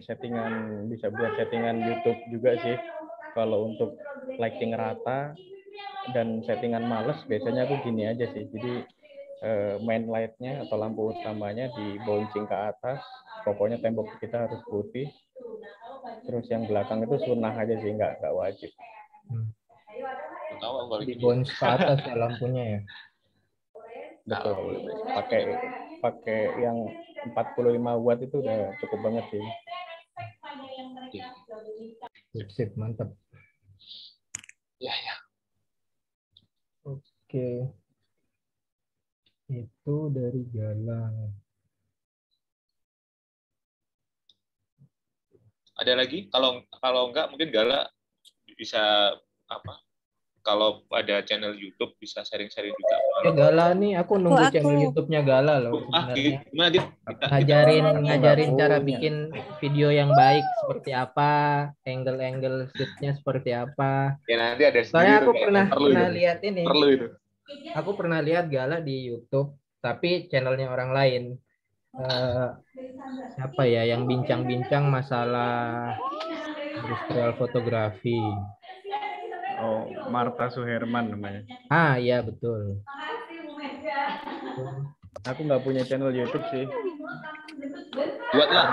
settingan bisa buat settingan YouTube juga sih. Kalau untuk lighting rata dan settingan males biasanya aku gini aja sih. Jadi main light-nya atau lampu utamanya di bouncing ke atas. Pokoknya tembok kita harus putih. Terus yang belakang itu sunnah aja sih, nggak wajib. Tahu kalau Di gini. bounce ke atas ya lampunya ya. Betul. Pakai yang 45 watt itu udah cukup banget sih. Sip, mantap. Ya, ya. Oke. Itu dari Galang. Ada lagi? Kalau enggak mungkin Gala bisa apa? Kalau ada channel YouTube bisa sharing-sharing juga. Gala nih, aku nunggu Aku. channel YouTube-nya Gala loh sebenarnya. Gimana Dit? Ngajarin cara punya. bikin video yang baik seperti apa, angle shootnya seperti apa. Ya nanti ada Soalnya sendiri aku tuh, pernah itu. lihat ini. Perlu itu. Aku pernah lihat Gala di YouTube, tapi channelnya orang lain. Siapa ya yang bincang-bincang masalah industrial fotografi? Oh, Marta Suherman namanya. Ah, iya betul. Aku nggak punya channel YouTube sih. Buatlah.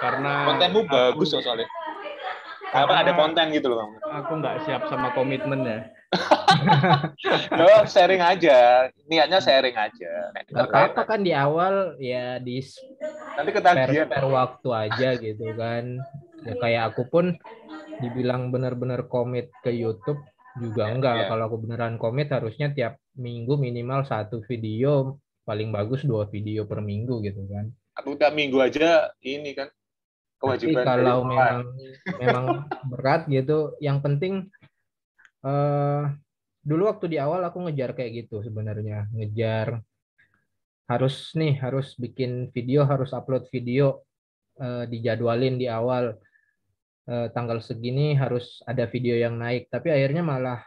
Karena Kontenmu bagus loh soalnya. Apa ada konten gitu loh kamu. Aku nggak siap sama komitmennya. Lo sharing aja. Niatnya sharing aja. Gak apa-apa kan di awal ya di Nanti ketagihan. spare waktu aja gitu kan. Ya kayak aku pun dibilang benar-benar komit ke YouTube juga enggak. Ya. Kalau aku beneran komit harusnya tiap minggu minimal 1 video, paling bagus 2 video per minggu gitu kan. Aku tiap minggu aja ini kan Tapi kewajiban. kalau memang berat gitu, yang penting dulu waktu di awal aku ngejar kayak gitu sebenarnya, ngejar harus bikin video, harus upload video, dijadwalin di awal. Tanggal segini harus ada video yang naik, tapi akhirnya malah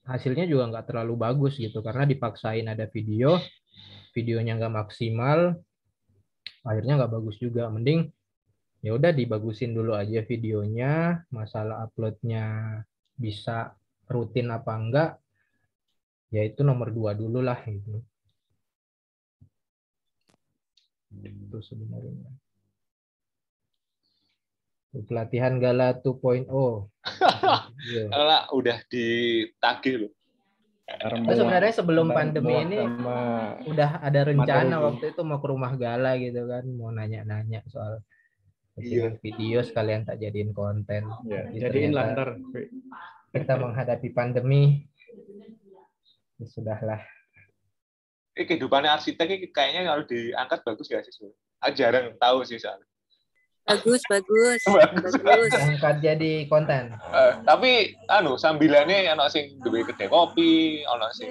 hasilnya juga nggak terlalu bagus gitu karena dipaksain ada videonya nggak maksimal, akhirnya nggak bagus juga. Mending ya udah dibagusin dulu aja videonya, masalah uploadnya bisa rutin apa enggak ya itu nomor 2 dulu lah gitu. Itu sebenarnya. Pelatihan Gala 2.0. Karena udah ditagih loh. Sebenarnya sebelum pandemi ini udah ada rencana waktu itu mau ke rumah Gala gitu kan, mau nanya-nanya soal bikin video sekalian tak jadiin konten. Ya, jadiin lah ntar. Kita menghadapi pandemi, ya sudahlah. Kehidupannya arsitek ini kayaknya kalau diangkat bagus gak sih? Aku jarang tahu sih soalnya. Bagus. Angkat jadi konten. Tapi sambilannya ono sing duwe kedai kopi, ono sing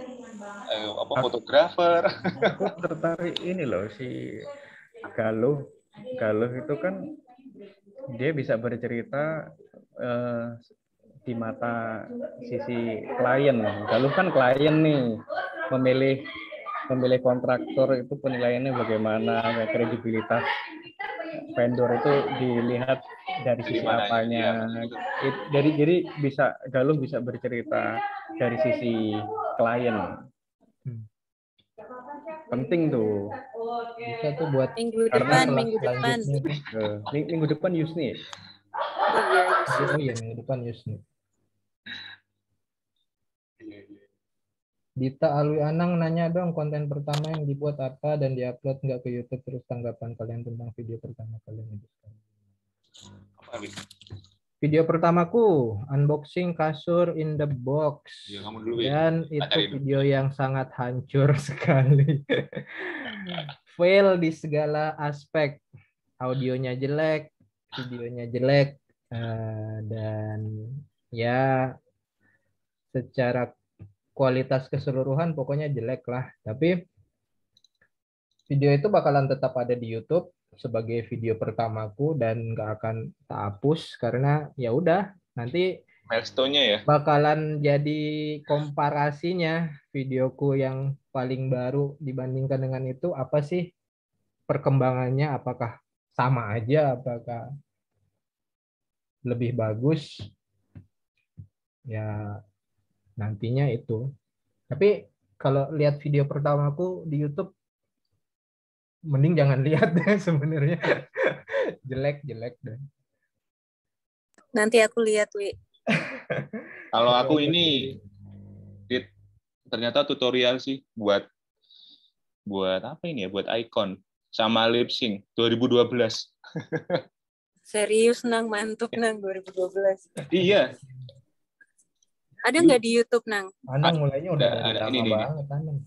fotografer. Aku tertarik ini loh si Galuh itu kan dia bisa bercerita di mata sisi klien. Galuh kan klien nih, memilih kontraktor itu penilaiannya bagaimana, kredibilitas vendor itu dilihat dari sisi apanya. Jadi Galuh bisa bercerita dari sisi klien. Penting tuh. Bisa tuh buat minggu depan. Minggu depan Yusni. Oh iya minggu depan Yusni. Dita Alwi Anang nanya dong, konten pertama yang dibuat apa dan diupload nggak ke YouTube, terus tanggapan kalian tentang video pertama kalian itu. Video pertamaku unboxing kasur in the box ya, kamu dulu dan itu video yang sangat hancur sekali. Fail di segala aspek, audionya jelek, videonya jelek, dan ya secara kualitas keseluruhan pokoknya jelek lah. Tapi video itu bakalan tetap ada di YouTube sebagai video pertamaku dan nggak akan tak hapus karena ya udah nanti milestone-nya ya bakalan jadi komparasinya videoku yang paling baru dibandingkan dengan itu apa sih perkembangannya, apakah sama aja, apakah lebih bagus ya nantinya itu. Tapi kalau lihat video pertamaku di YouTube, mending jangan lihat deh sebenarnya. Jelek deh. Nanti aku lihat, Wi. Kalau aku Lihat ini sendiri. ternyata tutorial sih buat apa ini ya? Buat icon sama lip sync 2012. Serius, Nang. Mantap, Nang. 2012. Iya, Ada nggak di YouTube, Nang? Anang mulainya udah dari ada lama ini. banget, Anang.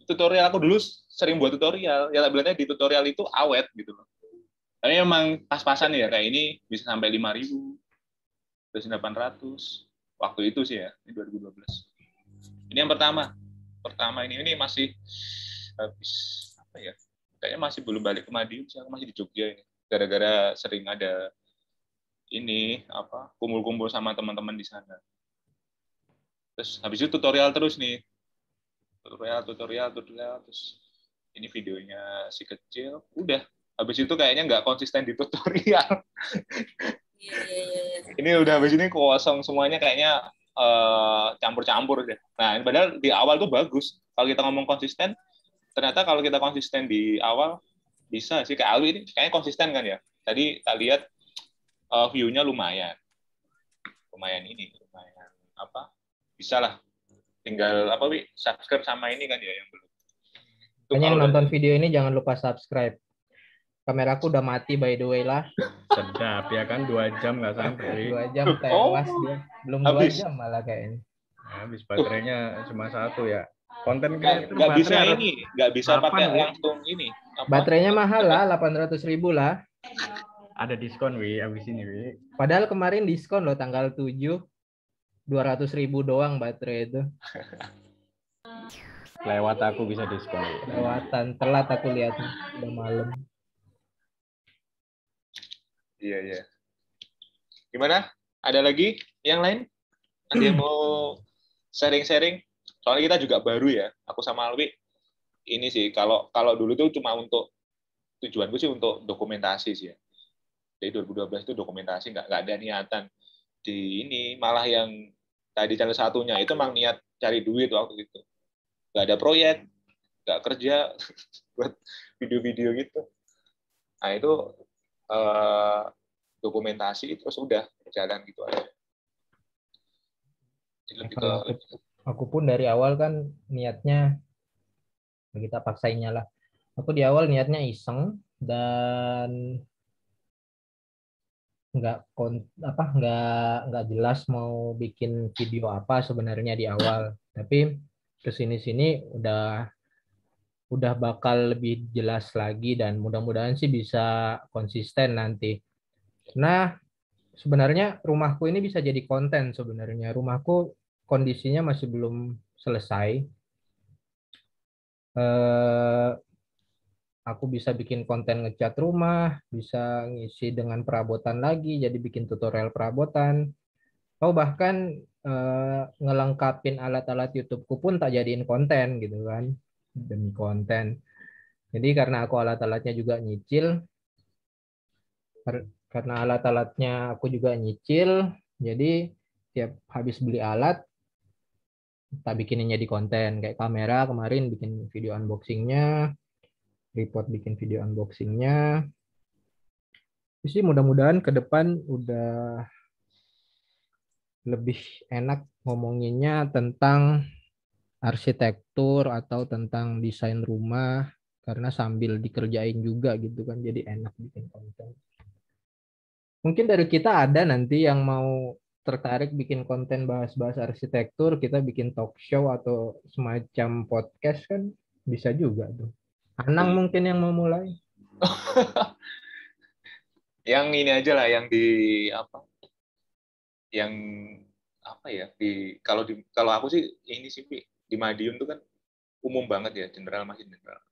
Tutorial aku dulu sering buat tutorial. Ya sebenarnya di tutorial itu awet gitu loh. Tapi memang pas-pasan ya, kayak ini bisa sampai 5.000, terus 800. Waktu itu sih ya, ini 2012. Ini yang pertama ini masih habis apa ya? Kayaknya masih belum balik ke Madiun sih, aku masih di Jogja ini. Gara-gara sering ada ini apa kumpul-kumpul sama teman-teman di sana. Terus habis itu tutorial terus nih. Tutorial terus ini videonya si kecil. Udah. Habis itu kayaknya nggak konsisten di tutorial. Iya. Ini udah habis ini kosong semuanya kayaknya campur-campur deh. Nah, padahal di awal tuh bagus. Kalau kita ngomong konsisten, ternyata kalau kita konsisten di awal bisa sih. Kayak Alwi ini kayaknya konsisten kan ya. Tadi kita lihat view-nya lumayan apa? Bisa lah. Tinggal apa Wi? Subscribe sama ini kan ya yang belum. Hanya yang nonton video ini jangan lupa subscribe. Kameraku udah mati by the way lah. Sedap ya kan, 2 jam nggak sampai. 2 jam tewas dia. Belum 2 habis. jam malah kayaknya. Habis baterainya cuma 1 ya. Konten creator nggak bisa baterai ini, nggak bisa pakai langsung ini. Apa? Baterainya mahal lah, 800.000 lah. Ada diskon Wi, abis ini Wi. Padahal kemarin diskon loh tanggal 7. 200.000 doang baterai itu. Lewat aku bisa diskon. Lewatan, telat aku lihat udah malam. Iya. Gimana? Ada lagi yang lain? Ada yang mau sharing-sharing? Soalnya kita juga baru ya. Aku sama Alwi ini sih kalau dulu tuh cuma untuk tujuanku sih untuk dokumentasi sih ya. Jadi 2012 itu dokumentasi, nggak ada niatan di ini, malah yang tadi channel satunya itu memang niat cari duit waktu itu. Nggak ada proyek, nggak kerja buat video-video gitu. Nah itu dokumentasi terus udah berjalan gitu aja. Aku pun dari awal kan niatnya kita paksainnya lah. Aku di awal niatnya iseng dan nggak jelas mau bikin video apa sebenarnya di awal. Tapi kesini udah bakal lebih jelas lagi dan mudah-mudahan sih bisa konsisten nanti. Nah, sebenarnya rumahku ini bisa jadi konten sebenarnya. Rumahku kondisinya masih belum selesai. Aku bisa bikin konten ngecat rumah, bisa ngisi dengan perabotan lagi, jadi bikin tutorial perabotan. Bahkan ngelengkapin alat-alat YouTube-ku pun tak jadiin konten gitu kan, demi konten. Jadi karena aku alat-alatnya juga nyicil, jadi tiap habis beli alat, tak bikininnya di konten. Kayak kamera kemarin bikin video unboxingnya, report bikin video unboxingnya. Jadi mudah-mudahan ke depan udah lebih enak ngomonginnya tentang arsitektur atau tentang desain rumah karena sambil dikerjain juga gitu kan, jadi enak bikin konten. Mungkin dari kita ada nanti yang mau tertarik bikin konten bahas-bahas arsitektur, kita bikin talk show atau semacam podcast kan bisa juga tuh. Anang mungkin yang mau mulai. Yang ini aja lah, yang di apa? Yang apa ya? Kalau aku sih ini sih di Madiun tuh kan umum banget ya, masih general.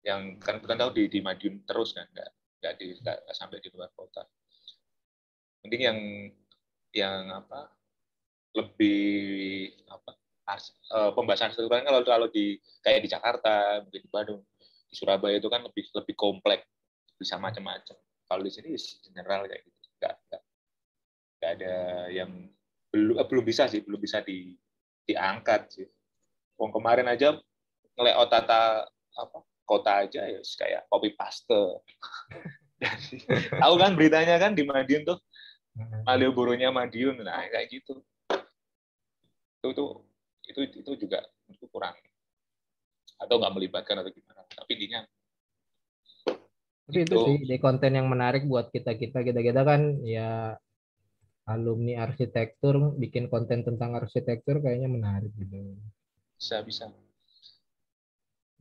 Yang kan kita tahu di Madiun terus kan, nggak sampai di luar kota. Mending yang apa? Lebih apa? Pembahasan arsitektur kan kalau di kayak di Jakarta, mungkin di Bandung, di Surabaya itu kan lebih kompleks, bisa macam-macam. Kalau di sini general kayak gitu, nggak ada yang belum bisa sih, belum bisa diangkat sih. Wong kemarin aja nge-layout tata apa kota aja ya kayak copy paste. Tahu kan beritanya kan di Madiun tuh, Malioboro-nya Madiun, nah kayak gitu. Itu juga itu kurang atau nggak melibatkan atau gimana. Tapi intinya Tapi itu sih di konten yang menarik buat kita kan ya alumni arsitektur bikin konten tentang arsitektur kayaknya menarik gitu. bisa.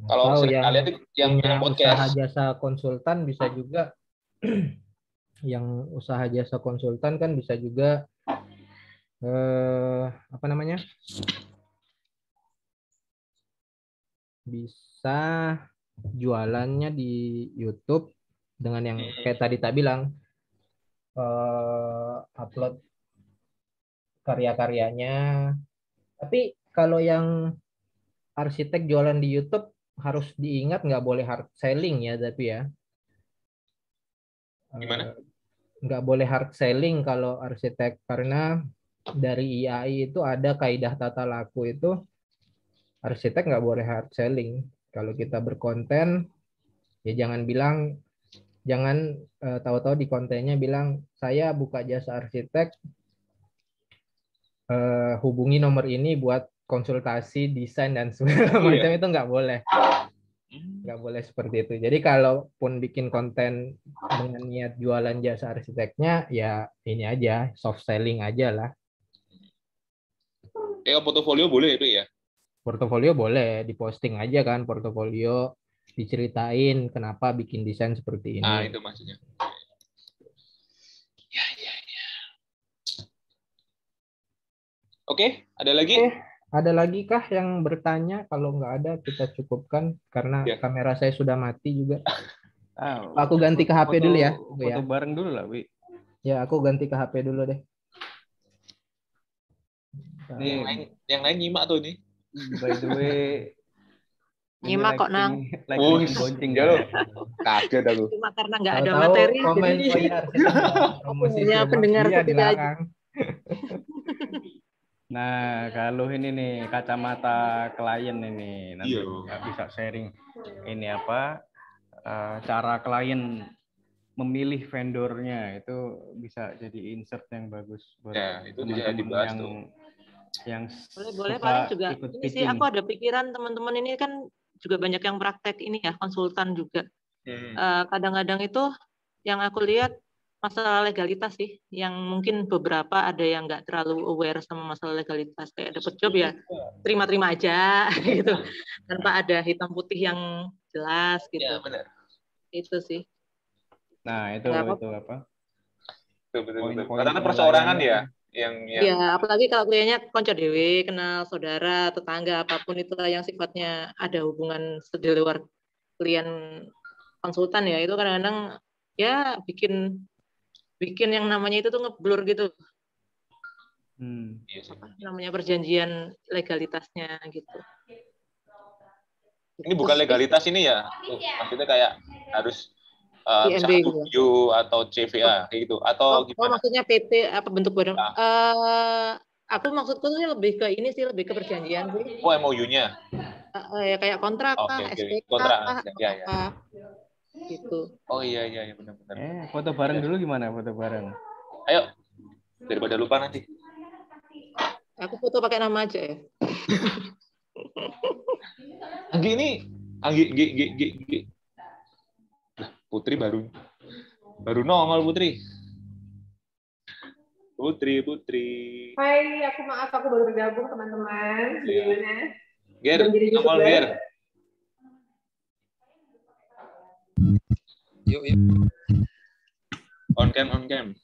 Kalau Atau kalian yang punya usaha podcast jasa konsultan bisa juga yang usaha jasa konsultan kan bisa juga apa namanya? Bisa jualannya di YouTube dengan yang kayak tadi tak bilang upload karya-karyanya. Tapi kalau yang arsitek jualan di YouTube harus diingat nggak boleh hard selling ya, tapi ya. gimana? Nggak boleh hard selling kalau arsitek karena dari IAI itu ada kaidah tata laku itu arsitek nggak boleh hard selling. Kalau kita berkonten ya jangan tahu-tahu di kontennya bilang saya buka jasa arsitek, hubungi nomor ini buat konsultasi desain dan segala macam. Itu nggak boleh seperti itu. Jadi kalaupun bikin konten dengan niat jualan jasa arsiteknya ya ini aja soft selling aja lah. Portofolio boleh itu ya? Portofolio boleh diposting aja kan, portofolio diceritain kenapa bikin desain seperti ini. Ah, itu maksudnya. Ya. Oke, ada lagi? Ada lagi kah yang bertanya? Kalau nggak ada, kita cukupkan karena kamera saya sudah mati juga. Aku ganti ke HP dulu ya. Foto bareng dulu lah, Wi. Ya, aku ganti ke HP dulu deh. Nih, yang lain nyimak tuh nih. By the way, nyimak kok Nang. Bonceng ya. Kaget aku. Cuma karena nggak ada materi. Komen promosinya pendengar di belakang. Nah, kalau ini nih kacamata klien ini nanti bisa sharing ini apa cara klien memilih vendornya itu bisa jadi insert yang bagus buat itu bisa dibahas yang boleh paling juga ini sih aku ada pikiran teman-teman ini kan juga banyak yang praktek ini ya konsultan juga. Kadang-kadang itu yang aku lihat masalah legalitas sih, yang mungkin beberapa ada yang nggak terlalu aware sama masalah legalitas, kayak dapat job ya terima-terima aja gitu, tanpa ada hitam putih yang jelas gitu. Ya, benar. Itu sih. Nah itu apa? Betul. Karena perseorangan ya, yang ya apalagi kalau kliennya konco dewe, kenal saudara, tetangga, apapun itulah yang sifatnya ada hubungan di luar klien konsultan ya, itu kadang-kadang ya bikin yang namanya itu tuh ngeblur gitu. Namanya perjanjian legalitasnya gitu. Ini bukan legalitas ini ya. Maksudnya kayak harus IMB atau CVA kayak gitu atau gimana? Maksudnya PT apa bentuk badan? Aku maksudku tuh lebih ke ini sih, lebih ke perjanjian sih. Oh, MOU-nya. Ya kayak kontrak SPK kontrak. Ya. Gitu. Oh iya benar-benar. Foto bareng dulu gimana foto bareng? Ayo, daripada lupa nanti. Aku foto pakai nama aja ya. Anggi. Putri baru nongol Putri. Hai, aku baru bergabung teman-teman. Gimana? Ger, nongol Ger. Yuk. On cam.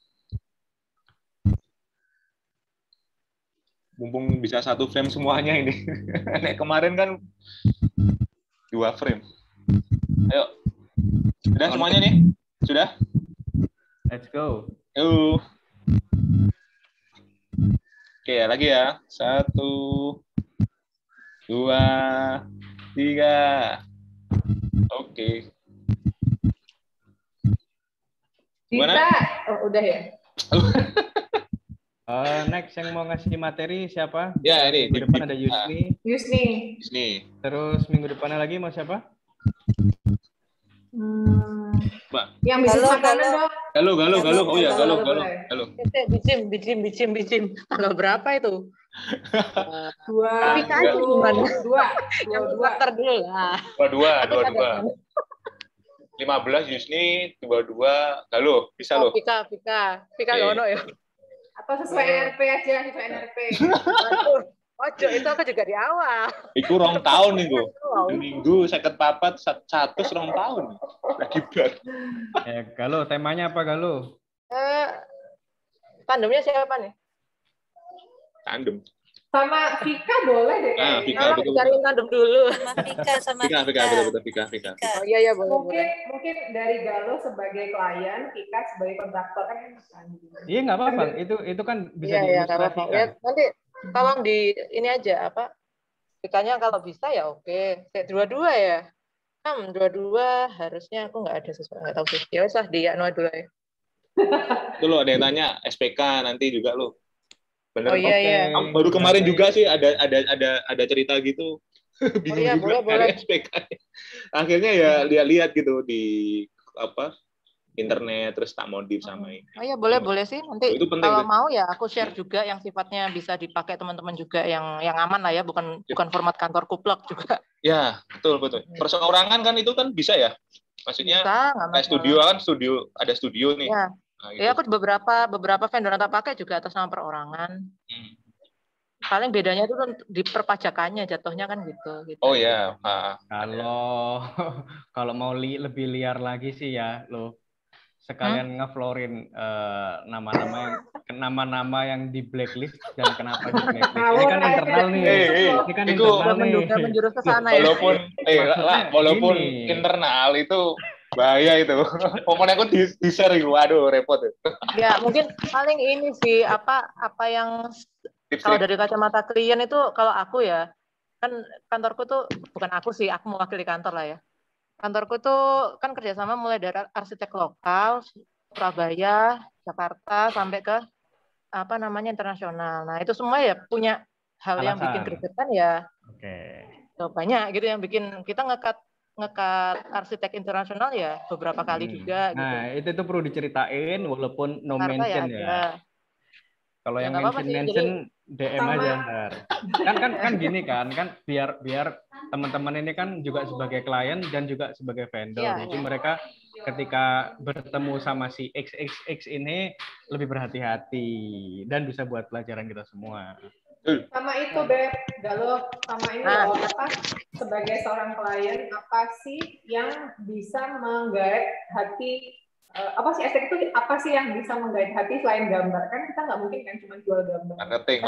Mumpung bisa 1 frame semuanya ini. Nek kemarin kan 2 frame. Ayo. Sudah semuanya nih? Sudah? Let's go. Yuk. Oke, lagi ya. 1, 2, 3. Oke. Bisa? Oh, udah ya? Next yang mau ngasih materi siapa? Ya, ini minggu depan ada Yusni. Terus minggu depannya lagi mau siapa? Yang bisnis makanan dong. Galuh. Oh ya, Galuh. Bicim. Tanggal berapa itu? Dua. Terdulu lah. 22. 15 Yusni, 22 Galuh. Bisa loh. Pika Gono ya. Atau sesuai NRP aja, sesuai NRP. Ojo, itu aku juga di awal. Iku 2 tahun nih, Bu. Minggu 54 1 2 tahun. Lagi bar. Galuh, temanya apa, Galuh? Tandemnya siapa nih? Tandem. Sama Vika boleh deh. Vika, betul. Cariin tandem dulu. Sama Vika. Vika. Oh iya, boleh. Mungkin dari Galuh sebagai klien, Vika sebagai kontraktor kan enak. Iya, nggak apa-apa. Itu kan bisa diilustrasikan. Ya, nanti tolong di ini aja apa? Vikanya kalau bisa ya oke. Kayak dua-dua ya. Dua-dua harusnya aku nggak ada sesuatu, nggak tahu sih. Ya usah di Anu dulu ya. Itu lo ada yang tanya SPK nanti juga lo. Bener. Oh iya. Baru kemarin juga sih ada cerita gitu. Bingung juga boleh. SPK. Akhirnya ya lihat gitu di internet, terus tak modif sama ini. Oh iya, boleh sih. Nanti itu penting, kalau mau ya aku share juga yang sifatnya bisa dipakai teman-teman juga yang aman lah ya, bukan format kantor kuplek juga. Ya, betul. Perseorangan kan itu kan bisa ya? Maksudnya kayak studio ada studio nih. Ya. Nah, gitu. Ya aku beberapa vendor yang tak pakai juga atas nama perorangan. Paling bedanya itu di perpajakannya jatuhnya kan gitu. Oh ya. Kalau mau lebih liar lagi sih ya lo sekalian ngeflorin nama-nama yang di blacklist dan kenapa di blacklist. Ini kan internal nih. Ini kan internal nih. Menjurus ke sana ya. Walaupun internal itu bahaya itu. Pokoknya aku di-share, waduh repot. Ya, mungkin paling ini sih apa yang kalau dari kacamata klien itu, kalau aku ya, kan kantorku tuh bukan aku sih, aku mewakili kantor lah ya. Kantorku tuh kan kerjasama mulai dari arsitek lokal, Surabaya, Jakarta, sampai ke internasional. Nah itu semua ya punya hal yang bikin gregetan ya. Banyak gitu yang bikin kita ngekat arsitek internasional ya beberapa kali juga. Nah itu perlu diceritain walaupun no mention ya. Kalau yang mention DM aja ntar. Kan gini kan biar teman-teman ini kan juga sebagai klien dan juga sebagai vendor. Jadi mereka ketika bertemu sama si XXX ini lebih berhati-hati dan bisa buat pelajaran kita semua. Sama itu Beb, Galuh, sama ini loh, sebagai seorang klien apa sih yang bisa menggait hati, estetik itu apa sih yang bisa menggait hati selain gambar? Kan kita nggak mungkin kan cuma jual gambar. Marketing.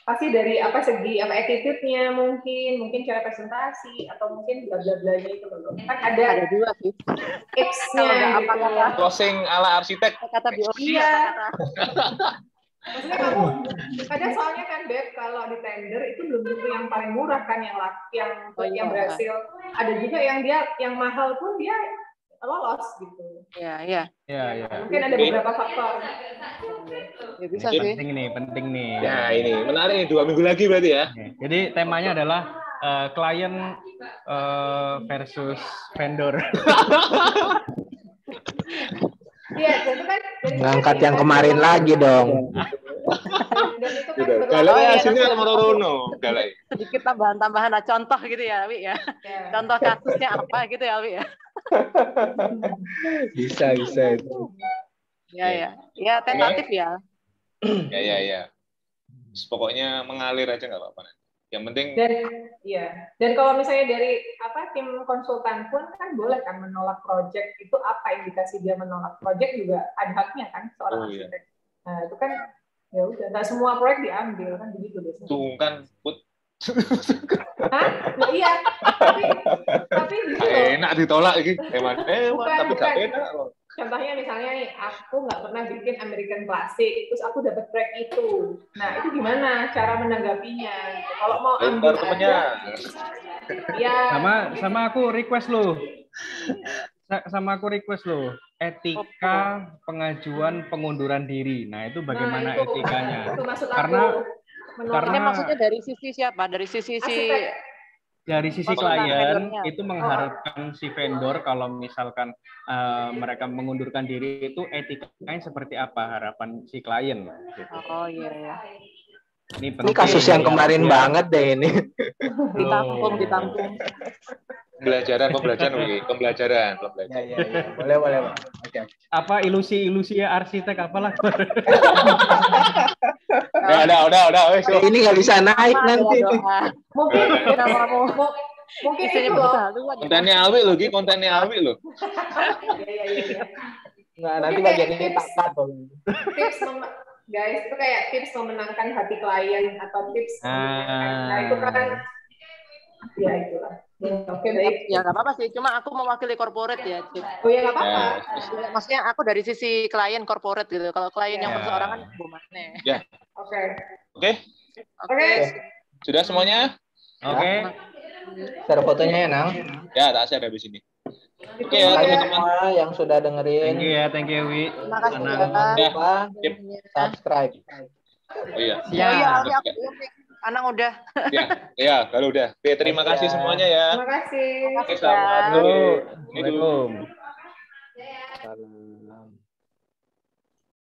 Pasti dari segi attitude-nya mungkin cara presentasi atau mungkin bla-bla-blanya itu loh. Kan ada dua sih. X-nya gitu. Closing ala arsitek. Kata biologi iya. Maksudnya kamu ada soalnya kan Beb, kalau di tender itu belum tentu yang paling murah kan yang berhasil. Ada juga yang mahal pun dia lolos gitu. Iya. Mungkin ada beberapa faktor. Ya, bisa sih. Penting nih. Ya ini menarik nih, 2 minggu lagi berarti ya. Jadi temanya adalah klien versus vendor. Iya, itu kan ngangkat yang kemarin lagi dong. Dan itu kan galai hasilnya Morono, galai. Sedikit tambahan contoh gitu ya, Wi ya. Contoh kasusnya apa gitu ya, Wi ya. Bisa itu. Ya tentatif ya. Ya. Pokoknya mengalir aja nggak apa-apa. Yang penting dan kalau misalnya dari tim konsultan pun kan boleh kan menolak project. Itu apa indikasi dia menolak project juga ada haknya kan seorang arsitek. Nah itu kan ya udah, nggak semua proyek diambil kan begitu biasanya. Tuh kan Put. Hah? Nah, iya tapi gitu enak ditolak gitu tapi nggak enak loh. Contohnya misalnya nih, aku nggak pernah bikin American Classic, terus aku dapat proyek itu. Nah, itu gimana cara menanggapinya? Kalau mau ambil temennya. Ya. Sama aku request lo. sama aku request loh, etika pengajuan pengunduran diri. Nah, itu bagaimana Nah, itu, etikanya? itu maksud aku. Karena Ini maksudnya dari sisi siapa? Dari sisi dari sisi konsultan klien vendornya. itu mengharapkan si vendor kalau misalkan mereka mengundurkan diri itu etikanya seperti apa harapan si klien gitu. Oh iya. Ini kasus yang kemarin banget deh ini. Ditampung. Pembelajaran. Ya. Boleh. Oke. Apa ilusi arsitek apalah. Udah. Ini nggak bisa naik nanti. Mungkin itu loh. Kontennya Alwi loh, Iya. Nggak, nanti bagian ini tak cut. Tips guys, itu kayak tips memenangkan hati klien atau tips nah itu kan ya itulah. Oke, baik. Ya nggak apa-apa sih, cuma aku mewakili corporate ya. Oh ya nggak apa-apa. Maksudnya aku dari sisi klien corporate gitu. Kalau klien yang perseorangan gimana? Ya. Oke. Sudah semuanya? Oke. Share fotonya ya, Nang. Ya, tak share habis ini. Oke ya teman-teman semua yang sudah dengerin. Thank you Wi. Terima kasih Jangan lupa subscribe. Oh iya. Anang udah. Ya, kalau udah. Oke, terima kasih semuanya ya. Terima kasih. Oke, selamat. Assalamualaikum. Salam.